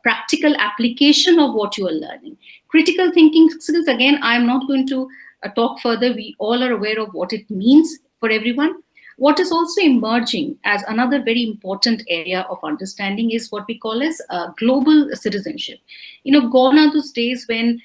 practical application of what you are learning. Critical thinking skills, again, I'm not going to talk further. We all are aware of what it means for everyone. What is also emerging as another very important area of understanding is what we call as global citizenship. Gone are those days when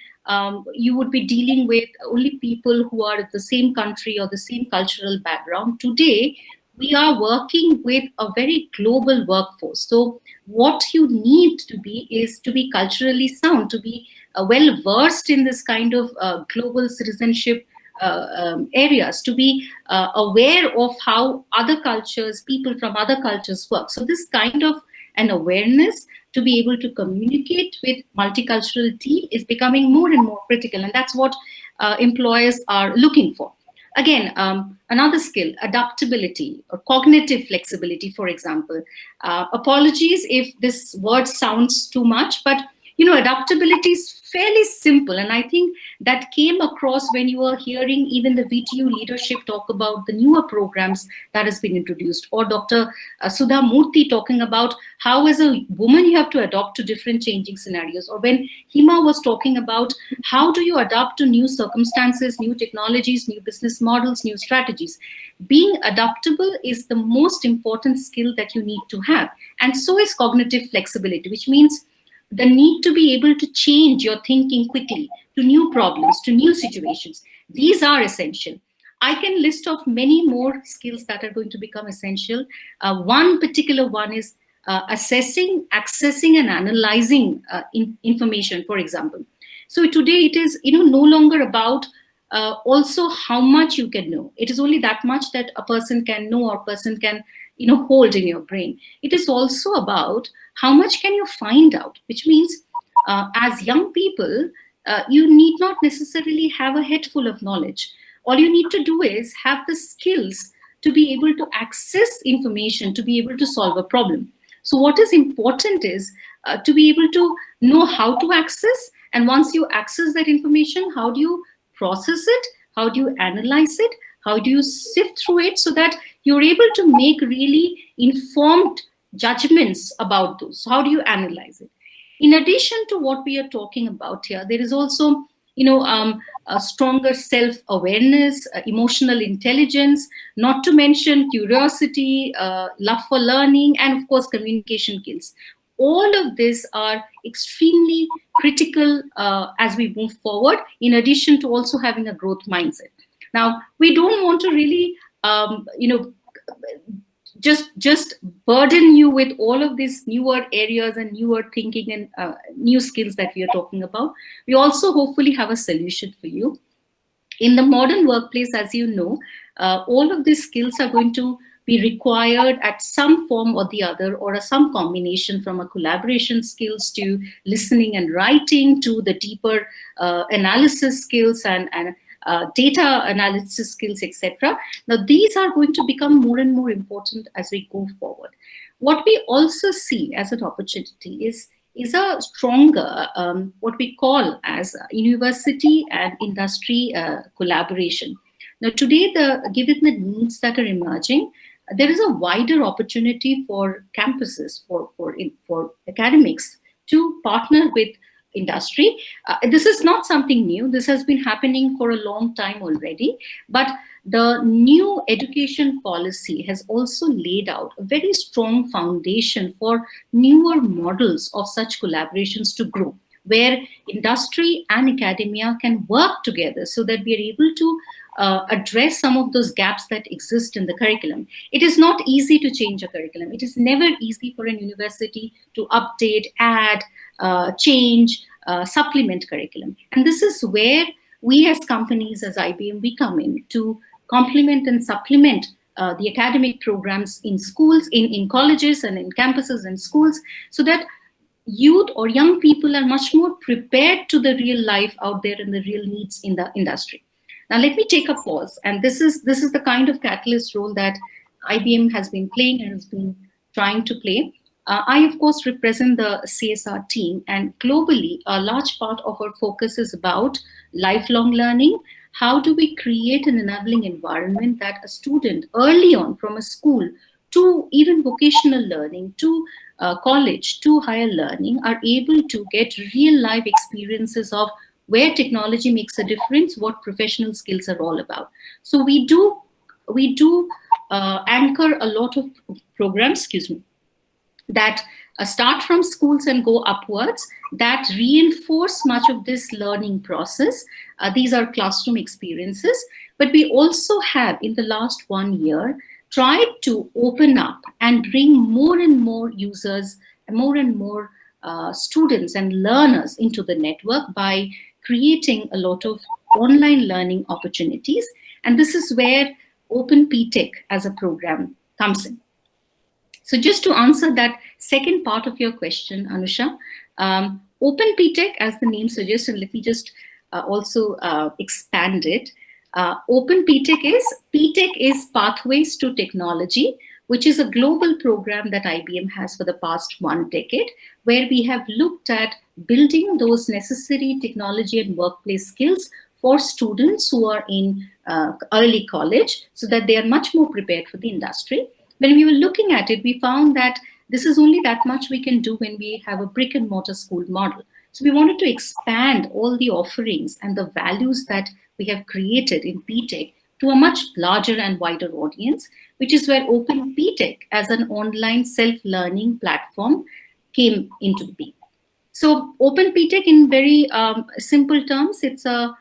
you would be dealing with only people who are at the same country or the same cultural background. Today, we are working with a very global workforce. So what you need to be is to be culturally sound, to be well versed in this kind of global citizenship areas, to be aware of how other cultures, people from other cultures work. So this kind of an awareness to be able to communicate with multicultural team is becoming more and more critical, and that's what employers are looking for. Again, another skill, adaptability or cognitive flexibility, for example. Apologies if this word sounds too much, but adaptability is fairly simple. And I think that came across when you were hearing even the VTU leadership talk about the newer programs that has been introduced, or Dr. Sudha Murthy talking about how as a woman you have to adapt to different changing scenarios, or when Hima was talking about how do you adapt to new circumstances, new technologies, new business models, new strategies. Being adaptable is the most important skill that you need to have. And so is cognitive flexibility, which means the need to be able to change your thinking quickly to new problems, to new situations. These are essential. I can list off many more skills that are going to become essential. One particular one is assessing, accessing, and analyzing information, for example. So today it is no longer about also how much you can know. It is only that much that a person can know or person can hold in your brain. It is also about how much can you find out, which means as young people, you need not necessarily have a head full of knowledge. All you need to do is have the skills to be able to access information, to be able to solve a problem. So what is important is to be able to know how to access, and once you access that information, how do you process it, how do you analyze it, how do you sift through it so that you're able to make really informed judgments about those. So how do you analyze it? In addition to what we are talking about here, there is also a stronger self-awareness, emotional intelligence, not to mention curiosity, love for learning, and of course communication skills. All of these are extremely critical as we move forward, in addition to also having a growth mindset. Now, we don't want to really just burden you with all of these newer areas and newer thinking and new skills that we are talking about. We also hopefully have a solution for you. In the modern workplace, as you know, all of these skills are going to be required at some form or the other, or some combination, from a collaboration skills to listening and writing to the deeper analysis skills and data analysis skills, etc. Now, these are going to become more and more important as we go forward. What we also see as an opportunity is a stronger, what we call as university and industry collaboration. Now, today, given the needs that are emerging, there is a wider opportunity for campuses, for academics to partner with industry. This is not something new. This has been happening for a long time already. But the new education policy has also laid out a very strong foundation for newer models of such collaborations to grow, where industry and academia can work together so that we are able to address some of those gaps that exist in the curriculum. It is not easy to change a curriculum. It is never easy for an university to update, add, change, supplement curriculum. And this is where we as companies, as IBM, we come in to complement and supplement the academic programs in schools, in colleges and in campuses and schools, so that youth or young people are much more prepared to the real life out there and the real needs in the industry. Now, let me take a pause. And this is the kind of catalyst role that IBM has been playing and has been trying to play. I, of course, represent the CSR team, and globally, a large part of our focus is about lifelong learning. How do we create an enabling environment that a student early on from a school to even vocational learning, to college, to higher learning, are able to get real life experiences of where technology makes a difference, what professional skills are all about. So we do anchor a lot of programs, that start from schools and go upwards, that reinforce much of this learning process. These are classroom experiences, but we also have, in the last 1 year, tried to open up and bring more and more users, more and more students and learners into the network by creating a lot of online learning opportunities. And this is where Open PTech as a program comes in. So just to answer that second part of your question, Anusha, Open PTech, as the name suggests, and let me just also expand it. Open PTech is Pathways to Technology which is a global program that IBM has for the past 1 decade, where we have looked at building those necessary technology and workplace skills for students who are in early college, so that they are much more prepared for the industry. When we were looking at it, we found that this is only that much we can do when we have a brick and mortar school model. So we wanted to expand all the offerings and the values that we have created in PTech to a much larger and wider audience, which is where Open PTech as an online self-learning platform came into being. So Open PTech, in very simple terms, it's a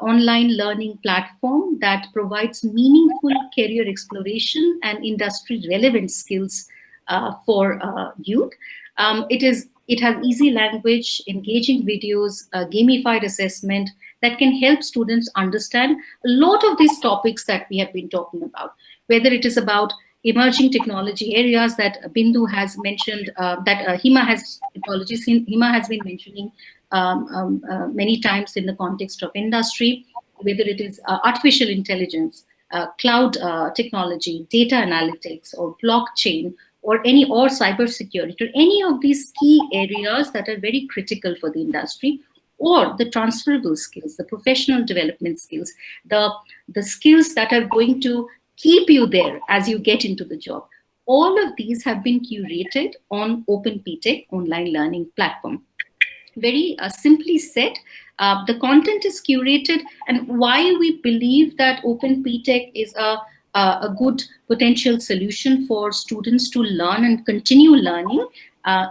online learning platform that provides meaningful career exploration and industry relevant skills for youth. It has easy language, engaging videos, gamified assessment that can help students understand a lot of these topics that we have been talking about, whether it is about emerging technology areas that Bindu has mentioned, that Hima has been mentioning many times in the context of industry, whether it is artificial intelligence, cloud technology, data analytics, or blockchain, or cybersecurity, or any of these key areas that are very critical for the industry, or the transferable skills, the professional development skills, the skills that are going to keep you there as you get into the job. All of these have been curated on Open PTech online learning platform. Very simply said, the content is curated, and why we believe that Open PTech is a good potential solution for students to learn and continue learning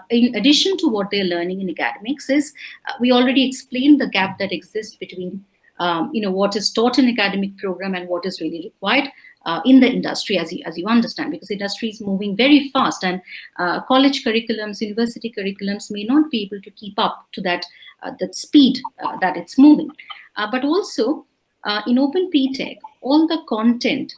in addition to what they're learning in academics is, we already explained the gap that exists between what is taught in academic program and what is really required in the industry, as you understand, because industry is moving very fast, and college curriculums, university curriculums may not be able to keep up to that speed that it's moving. But also in Open PTech, all the content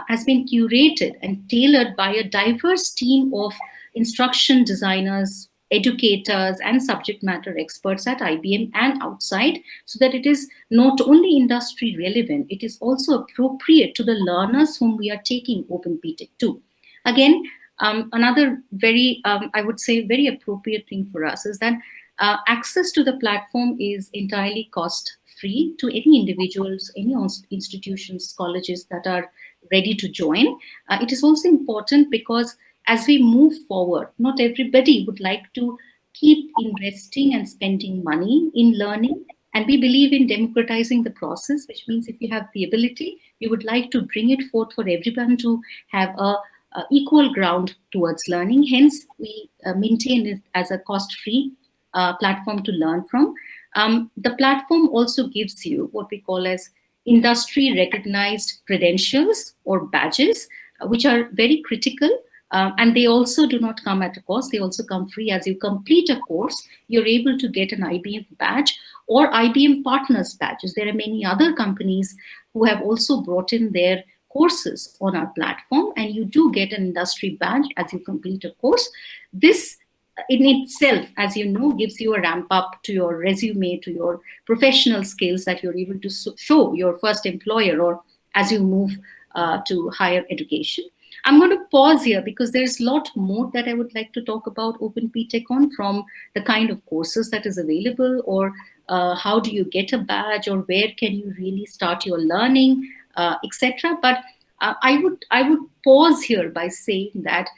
has been curated and tailored by a diverse team of instruction designers, educators, and subject matter experts at IBM and outside, so that it is not only industry relevant, it is also appropriate to the learners whom we are taking Open PTech to. Again, another very, I would say, very appropriate thing for us is that access to the platform is entirely cost-free to any individuals, any institutions, colleges that are ready to join. It is also important because as we move forward, not everybody would like to keep investing and spending money in learning. And we believe in democratizing the process, which means if you have the ability, you would like to bring it forth for everyone to have a equal ground towards learning. Hence, we maintain it as a cost-free platform to learn from. The platform also gives you what we call as industry recognized credentials or badges, which are very critical. And they also do not come at a cost. They also come free. As you complete a course, you're able to get an IBM badge or IBM partners badges. There are many other companies who have also brought in their courses on our platform, and you do get an industry badge as you complete a course. This in itself, as you know, gives you a ramp up to your resume, to your professional skills that you're able to show your first employer or as you move to higher education. I'm going to pause here because there's a lot more that I would like to talk about Open PTech on, from the kind of courses that is available, or how do you get a badge, or where can you really start your learning, etc. But I would pause here by saying that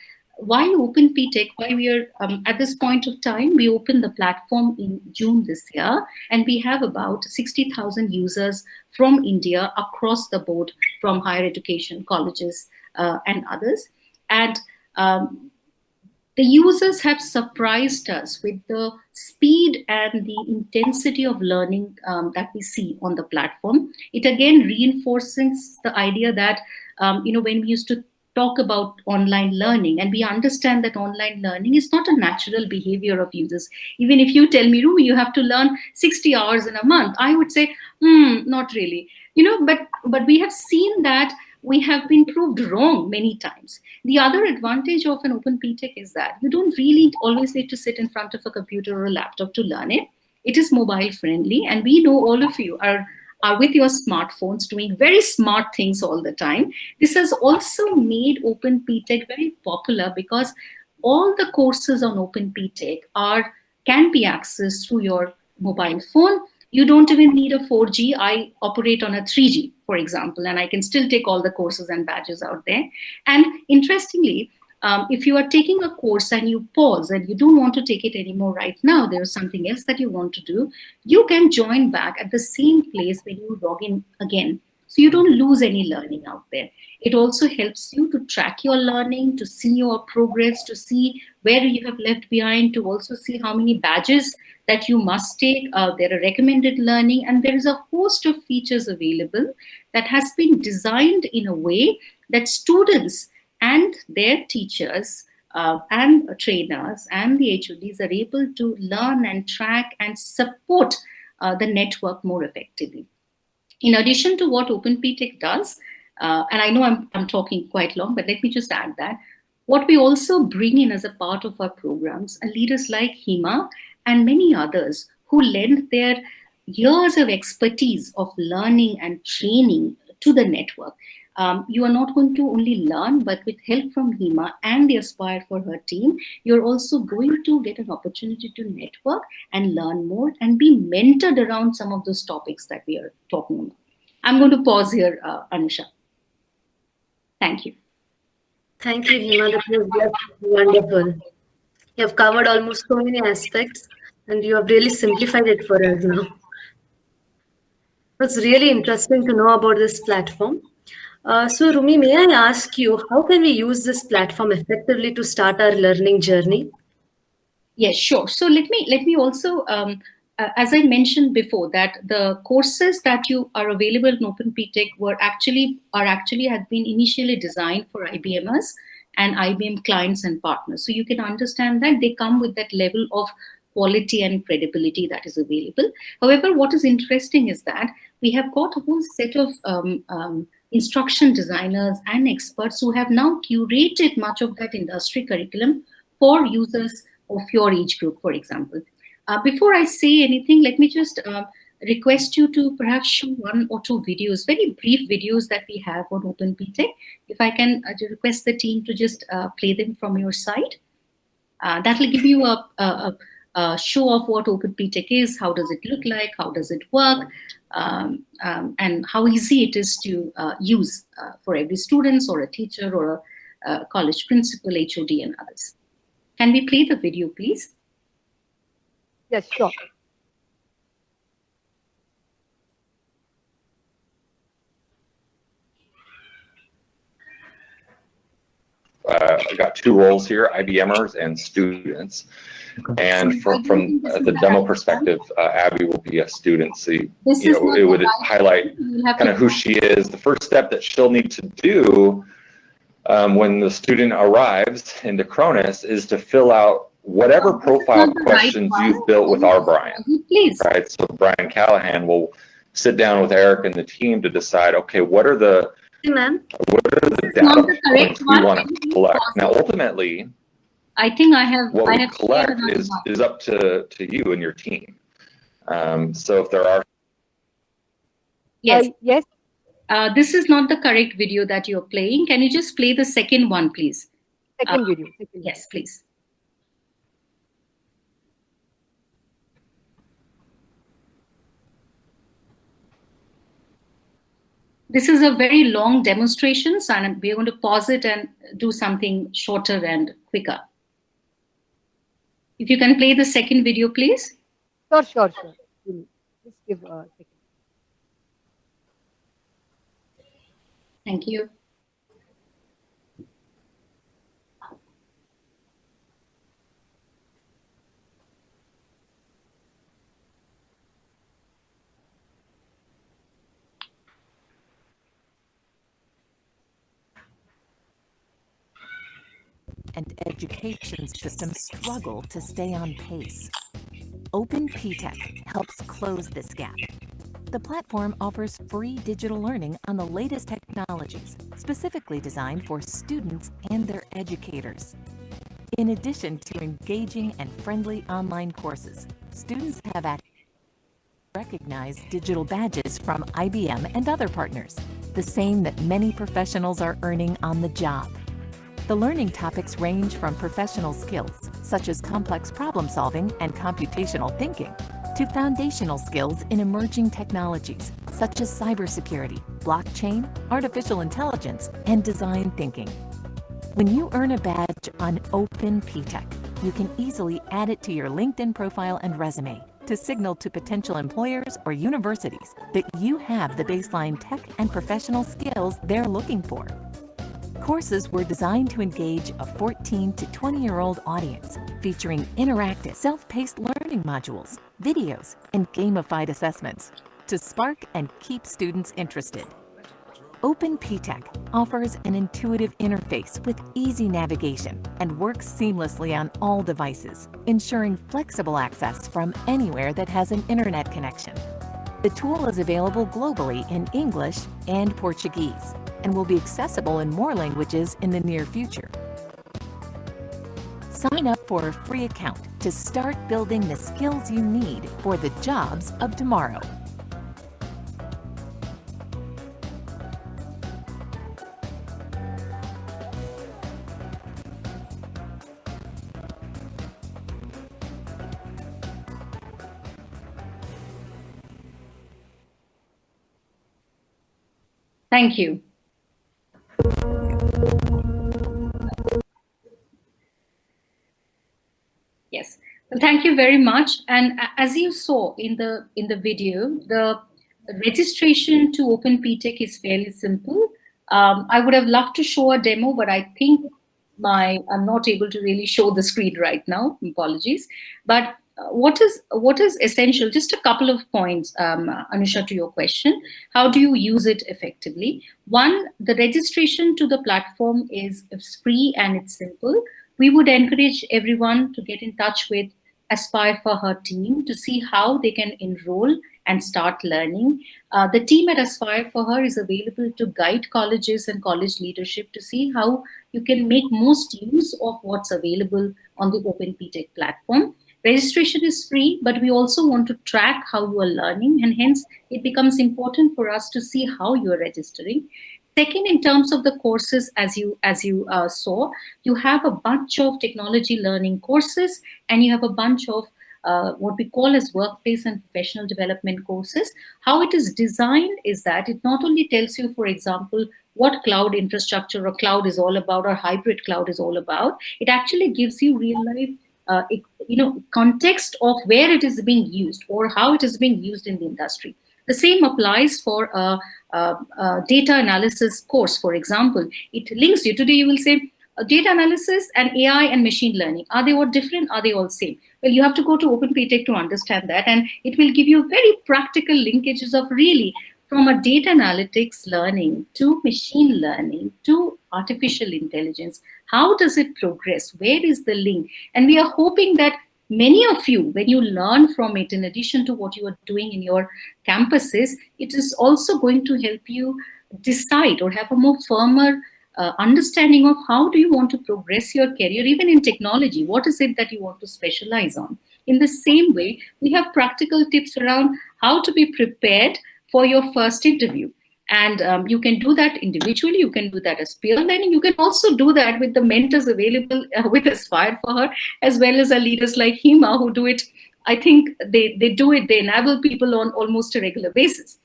why Open PTech, why we are at this point of time, we opened the platform in June this year, and we have about 60,000 users from India across the board, from higher education, colleges, and others. And the users have surprised us with the speed and the intensity of learning that we see on the platform. It again reinforces the idea that, when we used to talk about online learning, and we understand that online learning is not a natural behavior of users. Even if you tell me, Rumi, you have to learn 60 hours in a month, I would say, not really. But we have seen that we have been proved wrong many times. The other advantage of an Open PTech is that you don't really always need to sit in front of a computer or a laptop to learn it. It is mobile friendly, and we know all of you are are with your smartphones doing very smart things all the time. This has also made Open PTech very popular because all the courses on Open PTech can be accessed through your mobile phone. You don't even need a 4G. I operate on a 3G, for example, and I can still take all the courses and badges out there. And interestingly, if you are taking a course and you pause and you don't want to take it anymore right now, there's something else that you want to do, you can join back at the same place when you log in again. So you don't lose any learning out there. It also helps you to track your learning, to see your progress, to see where you have left behind, to also see how many badges that you must take. There are recommended learning, and there is a host of features available that has been designed in a way that students and their teachers and trainers and the HODs are able to learn and track and support the network more effectively. In addition to what Open PTech does, and I know I'm talking quite long, but let me just add that what we also bring in as a part of our programs are leaders like Hima and many others who lend their years of expertise of learning and training to the network. You are not going to only learn, but with help from Hima and the Aspire for Her team, you're also going to get an opportunity to network and learn more and be mentored around some of those topics that we are talking about. I'm going to pause here, Anusha. Thank you. Thank you, Hima. That was just wonderful. You have covered almost so many aspects, and you have really simplified it for us now. It's really interesting to know about this platform. So, Rumi, may I ask you, how can we use this platform effectively to start our learning journey? Yes, sure. So let me also, as I mentioned before, that the courses that you are available in Open PTech have been initially designed for IBMers and IBM clients and partners. So you can understand that they come with that level of quality and credibility that is available. However, what is interesting is that we have got a whole set of instruction designers and experts who have now curated much of that industry curriculum for users of your age group, for example. Before I say anything, let me just request you to perhaps show one or two videos, very brief videos that we have on Open PTech. If I can request the team to just play them from your side. That will give you a show of what Open PTech is, how does it look like, how does it work, and how easy it is to use for every student or a teacher or a college principal, HOD, and others. Can we play the video, please? Yes, sure. I got two roles here, IBMers and students. And from the demo perspective, Abby will be a student. So, it would highlight kind of who she is. The first step that she'll need to do when the student arrives into Cronus is to fill out whatever profile questions you've built with our Brian. Right? So Brian Callahan will sit down with Eric and the team to decide, okay, what are the data points we want to collect? Now, ultimately, I think I have. What we collect is up to you and your team. So if there are. Yes. Yes. This is not the correct video that you're playing. Can you just play the second one, please? Second video. Yes, please. This is a very long demonstration, so we're going to pause it and do something shorter and quicker. If you can play the second video, please. Sure. Just give a second. Thank you. And education systems struggle to stay on pace. Open PTech helps close this gap. The platform offers free digital learning on the latest technologies, specifically designed for students and their educators. In addition to engaging and friendly online courses, students have access recognized digital badges from IBM and other partners, the same that many professionals are earning on the job. The learning topics range from professional skills, such as complex problem solving and computational thinking, to foundational skills in emerging technologies, such as cybersecurity, blockchain, artificial intelligence, and design thinking. When you earn a badge on Open PTech, you can easily add it to your LinkedIn profile and resume to signal to potential employers or universities that you have the baseline tech and professional skills they're looking for. Courses were designed to engage a 14 to 20-year-old audience, featuring interactive, self-paced learning modules, videos, and gamified assessments to spark and keep students interested. Open PTech offers an intuitive interface with easy navigation and works seamlessly on all devices, ensuring flexible access from anywhere that has an internet connection. The tool is available globally in English and Portuguese and will be accessible in more languages in the near future. Sign up for a free account to start building the skills you need for the jobs of tomorrow. Thank you. Yes, well, thank you very much. And as you saw in the video, the registration to Open PTech is fairly simple. I would have loved to show a demo, but I think I'm not able to really show the screen right now. Apologies. But what is essential? Just a couple of points, Anusha, to your question. How do you use it effectively? One, the registration to the platform is free and it's simple. We would encourage everyone to get in touch with Aspire for Her team to see how they can enroll and start learning. The team at Aspire for Her is available to guide colleges and college leadership to see how you can make most use of what's available on the Open PTech platform. Registration is free, but we also want to track how you are learning, and hence it becomes important for us to see how you are registering. Second, in terms of the courses, as you saw, you have a bunch of technology learning courses, and you have a bunch of what we call as workplace and professional development courses. How it is designed is that it not only tells you, for example, what cloud infrastructure or cloud is all about, or hybrid cloud is all about. It actually gives you real life context of where it is being used or how it is being used in the industry. The same applies for a data analysis course, for example. It links you. Today you will say data analysis and AI and machine learning. Are they all different? Are they all same? Well, you have to go to Open PTech to understand that, and it will give you very practical linkages of really from a data analytics learning to machine learning to artificial intelligence. How does it progress? Where is the link? And we are hoping that many of you, when you learn from it, in addition to what you are doing in your campuses, it is also going to help you decide or have a more firmer understanding of how do you want to progress your career, even in technology. What is it that you want to specialize on? In the same way, we have practical tips around how to be prepared for your first interview. And you can do that individually, you can do that as peer learning, you can also do that with the mentors available with Aspire for Her, as well as our leaders like Hema who do it. I think they do it, they enable people on almost a regular basis.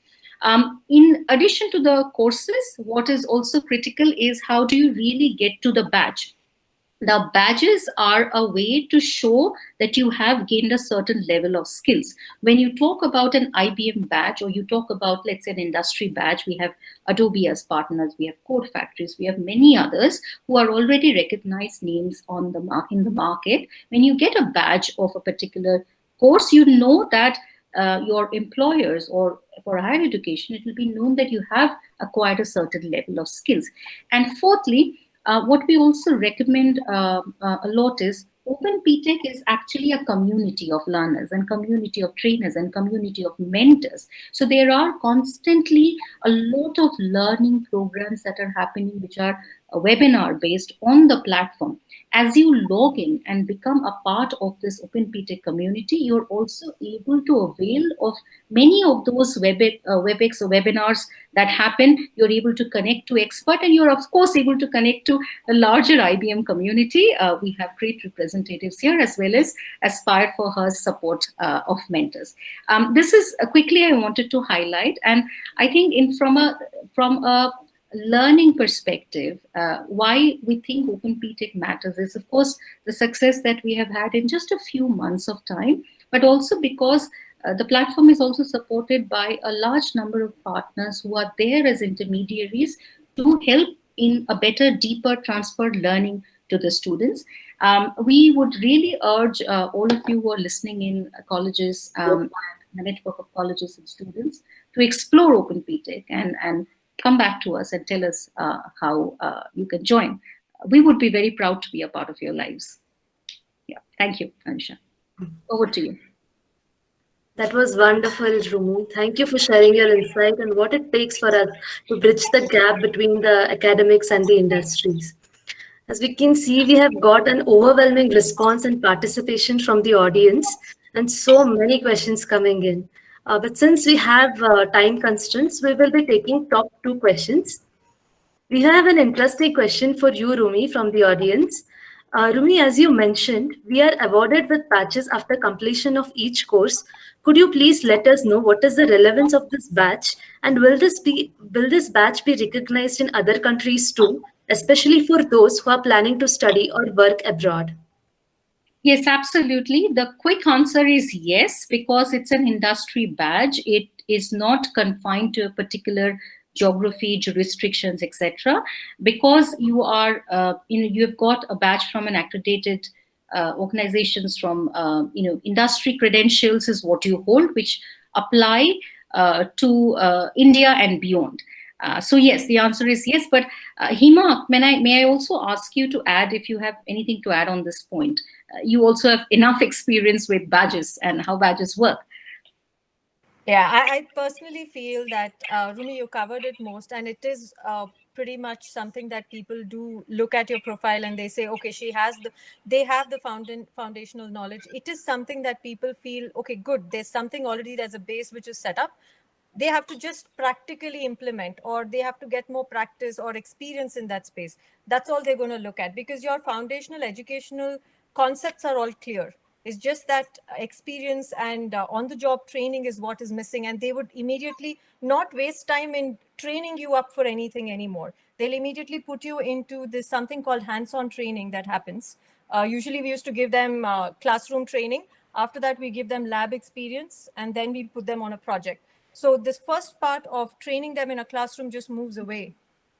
In addition to the courses, what is also critical is how do you really get to the badge? The badges are a way to show that you have gained a certain level of skills. When you talk about an IBM badge, or you talk about, let's say, an industry badge, we have Adobe as partners, we have Code Factories, we have many others who are already recognized names on in the market. When you get a badge of a particular course, you know that your employers, or for higher education, it will be known that you have acquired a certain level of skills. And fourthly, what we also recommend a lot is Open PTech is actually a community of learners and community of trainers and community of mentors. So there are constantly a lot of learning programs that are happening, which are webinar based on the platform. As you log in and become a part of this OpenPTech community, you're also able to avail of many of those WebEx or webinars that happen. You're able to connect to expert, and you're of course able to connect to the larger IBM community. We have great representatives here, as well as Aspire for her support of mentors. This is quickly I wanted to highlight, and I think from a learning perspective, why we think OpenPTech matters is, of course, the success that we have had in just a few months of time, but also because the platform is also supported by a large number of partners who are there as intermediaries to help in a better, deeper transferred learning to the students. We would really urge all of you who are listening in colleges, the network of colleges and students, to explore OpenPTech and come back to us and tell us how you can join. We would be very proud to be a part of your lives. Yeah, thank you, Anusha. Over to you. That was wonderful, Rumi. Thank you for sharing your insight and what it takes for us to bridge the gap between the academics and the industries. As we can see, we have got an overwhelming response and participation from the audience and so many questions coming in. But since we have time constraints, we will be taking top 2 questions. We have an interesting question for you, Rumi, from the audience. Rumi, as you mentioned, we are awarded with badges after completion of each course. Could you please let us know what is the relevance of this badge, and will this badge be recognized in other countries too, especially for those who are planning to study or work abroad? Yes, absolutely. The quick answer is yes, because it's an industry badge. It is not confined to a particular geography, jurisdictions, etc. Because you are, you've got a badge from an accredited organizations, from industry credentials is what you hold, which apply to India and beyond. So yes, the answer is yes. But Hima, may I also ask you to add, if you have anything to add on this point? You also have enough experience with badges and how badges work. Yeah, I personally feel that, Rumi, you covered it most, and it is pretty much something that people do look at your profile and they say, okay, they have the foundational knowledge. It is something that people feel, okay, good, there's something already, there's a base which is set up. They have to just practically implement, or they have to get more practice or experience in that space. That's all they're going to look at, because your foundational educational concepts are all clear. It's just that experience and on-the-job training is what is missing, and they would immediately not waste time in training you up for anything anymore. They'll immediately put you into this something called hands-on training that happens. Usually we used to give them classroom training. After that, we give them lab experience, and then we put them on a project. So this first part of training them in a classroom just moves away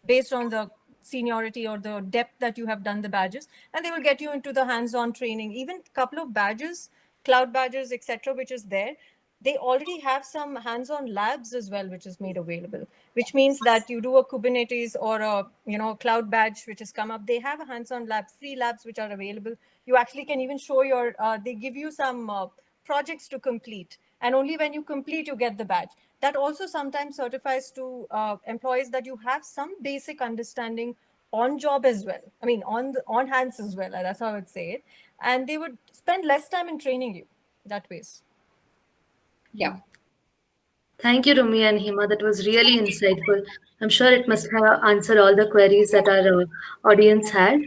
based on the seniority or the depth that you have done the badges, and they will get you into the hands-on training. Even a couple of badges, cloud badges, etc., which is there, they already have some hands-on labs as well, which is made available, which means that you do a Kubernetes or a cloud badge which has come up. They have a hands-on lab, free labs which are available. You actually can even show your, they give you some projects to complete, and only when you complete you get the badge. That also sometimes certifies to employees that you have some basic understanding on job as well. I mean, on hands as well. That's how I would say it. And they would spend less time in training you that ways. Yeah. Thank you, Rumi and Hima. That was really insightful. I'm sure it must have answered all the queries that our audience had.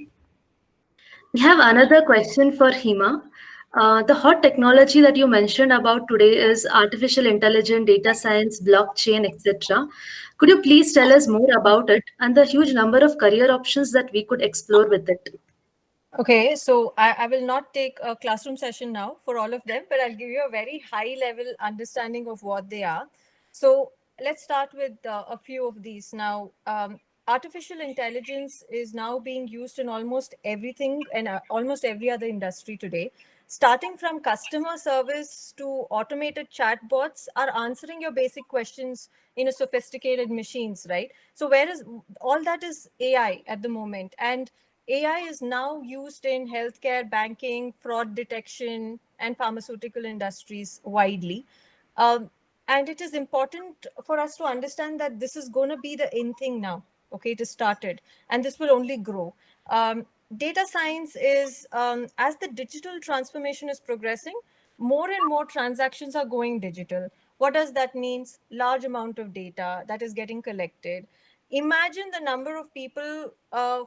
We have another question for Hima. The hot technology that you mentioned about today is artificial intelligence, data science, blockchain, etc. Could you please tell us more about it and the huge number of career options that we could explore with it? Okay, so I will not take a classroom session now for all of them, but I'll give you a very high level understanding of what they are. So let's start with a few of these. Now, artificial intelligence is now being used in almost everything and almost every other industry today. Starting from customer service to automated chatbots are answering your basic questions in a sophisticated machines, right? So where is all that is AI at the moment, and AI is now used in healthcare, banking, fraud detection, and pharmaceutical industries widely. And it is important for us to understand that this is going to be the in thing now. Okay, it is started, and this will only grow. Data science is, as the digital transformation is progressing, more and more transactions are going digital. What does that mean? Large amount of data that is getting collected. Imagine the number of people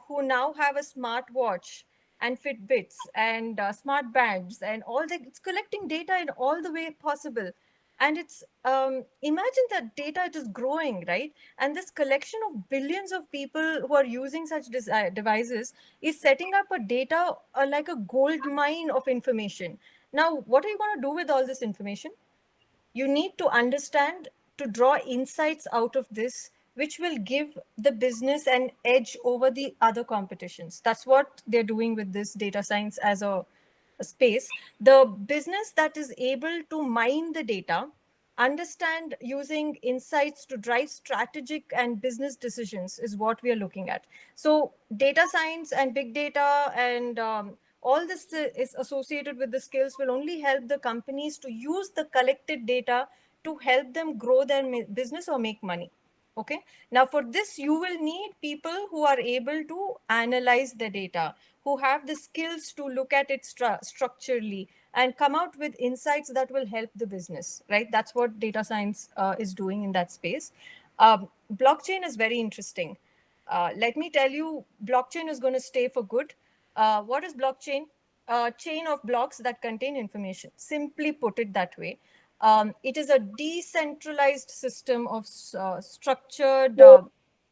who now have a smartwatch and Fitbits and smart bands and all that. It's collecting data in all the way possible. And it's, imagine that data, it is growing, right? And this collection of billions of people who are using such devices is setting up a data like a gold mine of information. Now, what are you going to do with all this information? You need to understand, to draw insights out of this, which will give the business an edge over the other competitions. That's what they're doing with this data science as a space. The business that is able to mine the data, understand using insights to drive strategic and business decisions is what we are looking at. So data science and big data and all this is associated with the skills will only help the companies to use the collected data to help them grow their business or make money. Okay. Now for this, you will need people who are able to analyze the data, who have the skills to look at it structurally and come out with insights that will help the business, right? That's what data science is doing in that space. Blockchain is very interesting. Let me tell you, blockchain is going to stay for good. What is blockchain? A chain of blocks that contain information. Simply put it that way. It is a decentralized system of structured,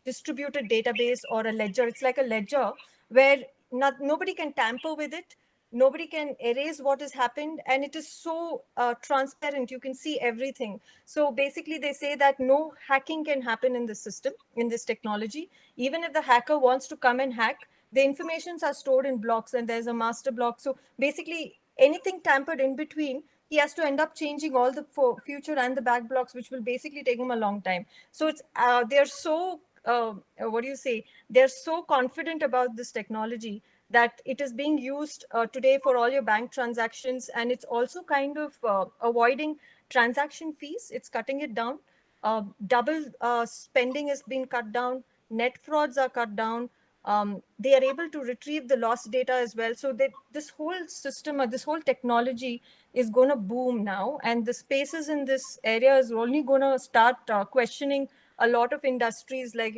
distributed database or a ledger. It's like a ledger where nobody can tamper with it. Nobody can erase what has happened. And it is so transparent. You can see everything. So basically, they say that no hacking can happen in this system, in this technology. Even if the hacker wants to come and hack, the informations are stored in blocks and there's a master block. So basically, anything tampered in between, he has to end up changing all the future and the back blocks, which will basically take him a long time. So it's they're so what do you say? They're so confident about this technology that it is being used today for all your bank transactions, and it's also kind of avoiding transaction fees. It's cutting it down. Double spending has been cut down. Net frauds are cut down. They are able to retrieve the lost data as well. So that this whole system or this whole technology is going to boom now, and the spaces in this area is only going to start questioning a lot of industries. Like,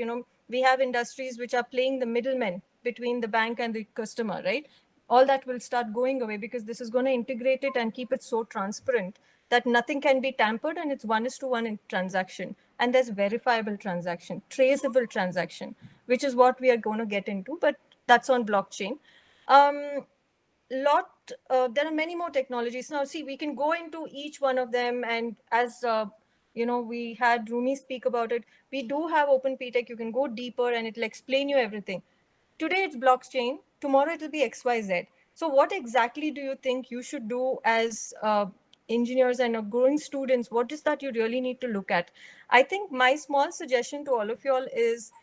we have industries which are playing the middlemen between the bank and the customer, right? All that will start going away because this is going to integrate it and keep it so transparent that nothing can be tampered, and it's 1:1 in transaction, and there's verifiable transaction, traceable transaction, which is what we are going to get into, but that's on blockchain. There are many more technologies. Now, see, we can go into each one of them, and as we had Rumi speak about it. We do have Open PTech. You can go deeper and it'll explain you everything. Today it's blockchain. Tomorrow it'll be XYZ. So what exactly do you think you should do as engineers and growing students? What is that you really need to look at? I think my small suggestion to all of you all is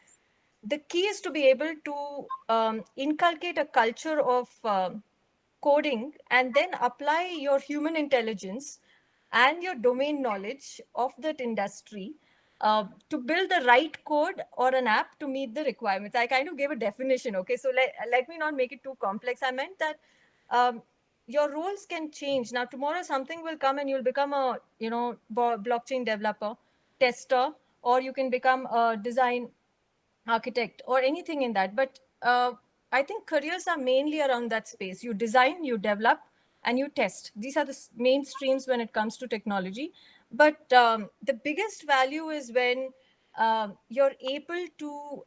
the key is to be able to inculcate a culture of coding and then apply your human intelligence and your domain knowledge of that industry to build the right code or an app to meet the requirements. I kind of gave a definition, okay? So let me not make it too complex. I meant that your roles can change. Now, tomorrow something will come and you'll become a, blockchain developer, tester, or you can become a design architect or anything in that. But I think careers are mainly around that space. You design, you develop, and you test. These are the main streams when it comes to technology. But the biggest value is when you're able to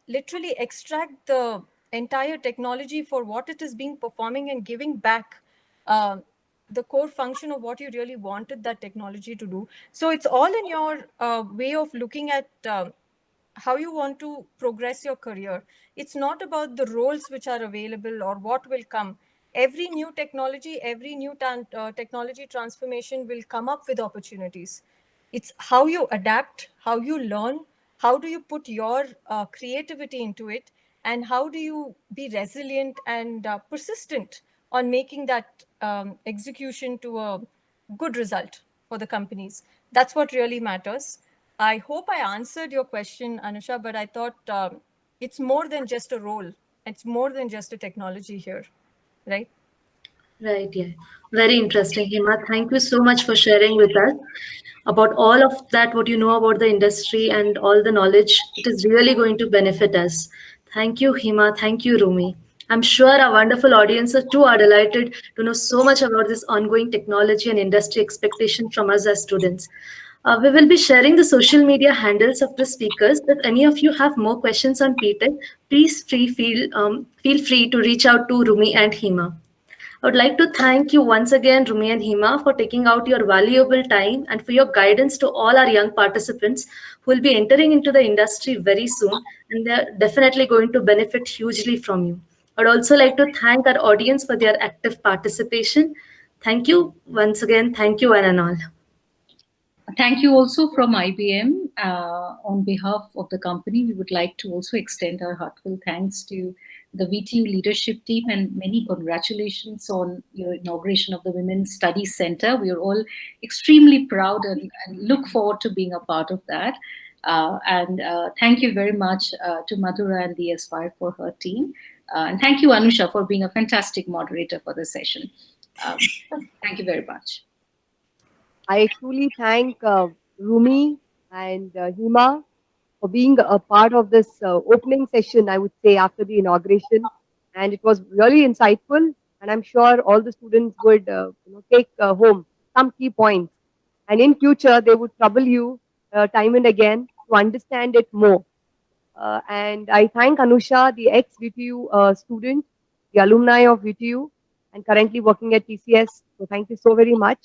literally extract the entire technology for what it is being performing and giving back the core function of what you really wanted that technology to do. So it's all in your way of looking at how you want to progress your career. It's not about the roles which are available or what will come. Every new technology, every new technology transformation will come up with opportunities. It's how you adapt, how you learn, how do you put your creativity into it, and how do you be resilient and persistent on making that execution to a good result for the companies. That's what really matters. I hope I answered your question, Anusha, but I thought it's more than just a role. It's more than just a technology here, right? Right, yeah. Very interesting, Hima. Thank you so much for sharing with us about all of that, what you know about the industry and all the knowledge. It is really going to benefit us. Thank you, Hima. Thank you, Rumi. I'm sure our wonderful audience too are delighted to know so much about this ongoing technology and industry expectation from us as students. We will be sharing the social media handles of the speakers. If any of you have more questions on PTech, please feel free to reach out to Rumi and Hima. I would like to thank you once again, Rumi and Hima, for taking out your valuable time and for your guidance to all our young participants who will be entering into the industry very soon, and they're definitely going to benefit hugely from you. I would also like to thank our audience for their active participation. Thank you once again. Thank you, one and all. Thank you also from IBM. On behalf of the company, we would like to also extend our heartfelt thanks to the VTU leadership team and many congratulations on your inauguration of the Women's Studies Center. We are all extremely proud and look forward to being a part of that. Thank you very much to Madhura and the Aspire for her team. And thank you, Anusha, for being a fantastic moderator for the session. Thank you very much. I truly thank Rumi and Hima for being a part of this opening session, I would say, after the inauguration. And it was really insightful. And I'm sure all the students would take home some key points. And in future, they would trouble you time and again to understand it more. And I thank Anusha, the ex-VTU student, the alumni of VTU, and currently working at TCS. So thank you so very much.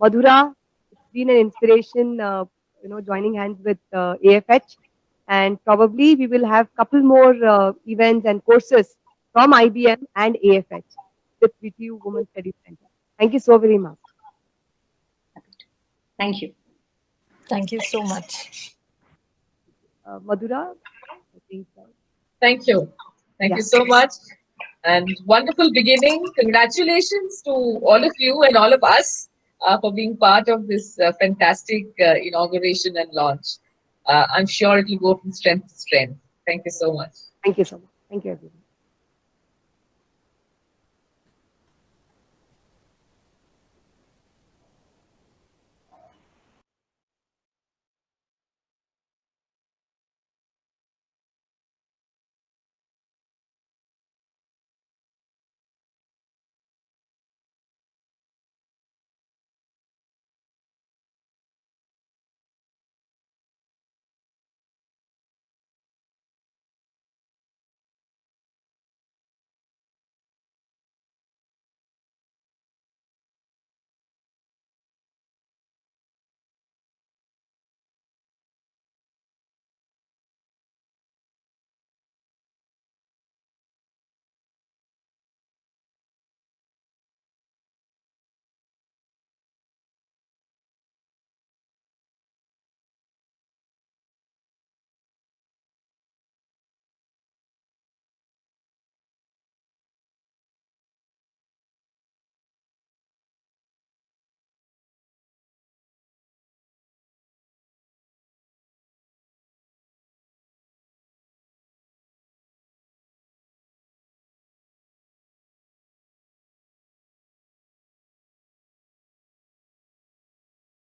Madhura, it's been an inspiration, joining hands with AFH. And probably we will have a couple more events and courses from IBM and AFH with VTU Women's Studies Center. Thank you so very much. Thank you. Thank you so much. Madhura, I think. Thank you. Thank you so much. And wonderful beginning. Congratulations to all of you and all of us for being part of this fantastic inauguration and launch. I'm sure it will go from strength to strength. Thank you so much. Thank you so much. Thank you, everyone.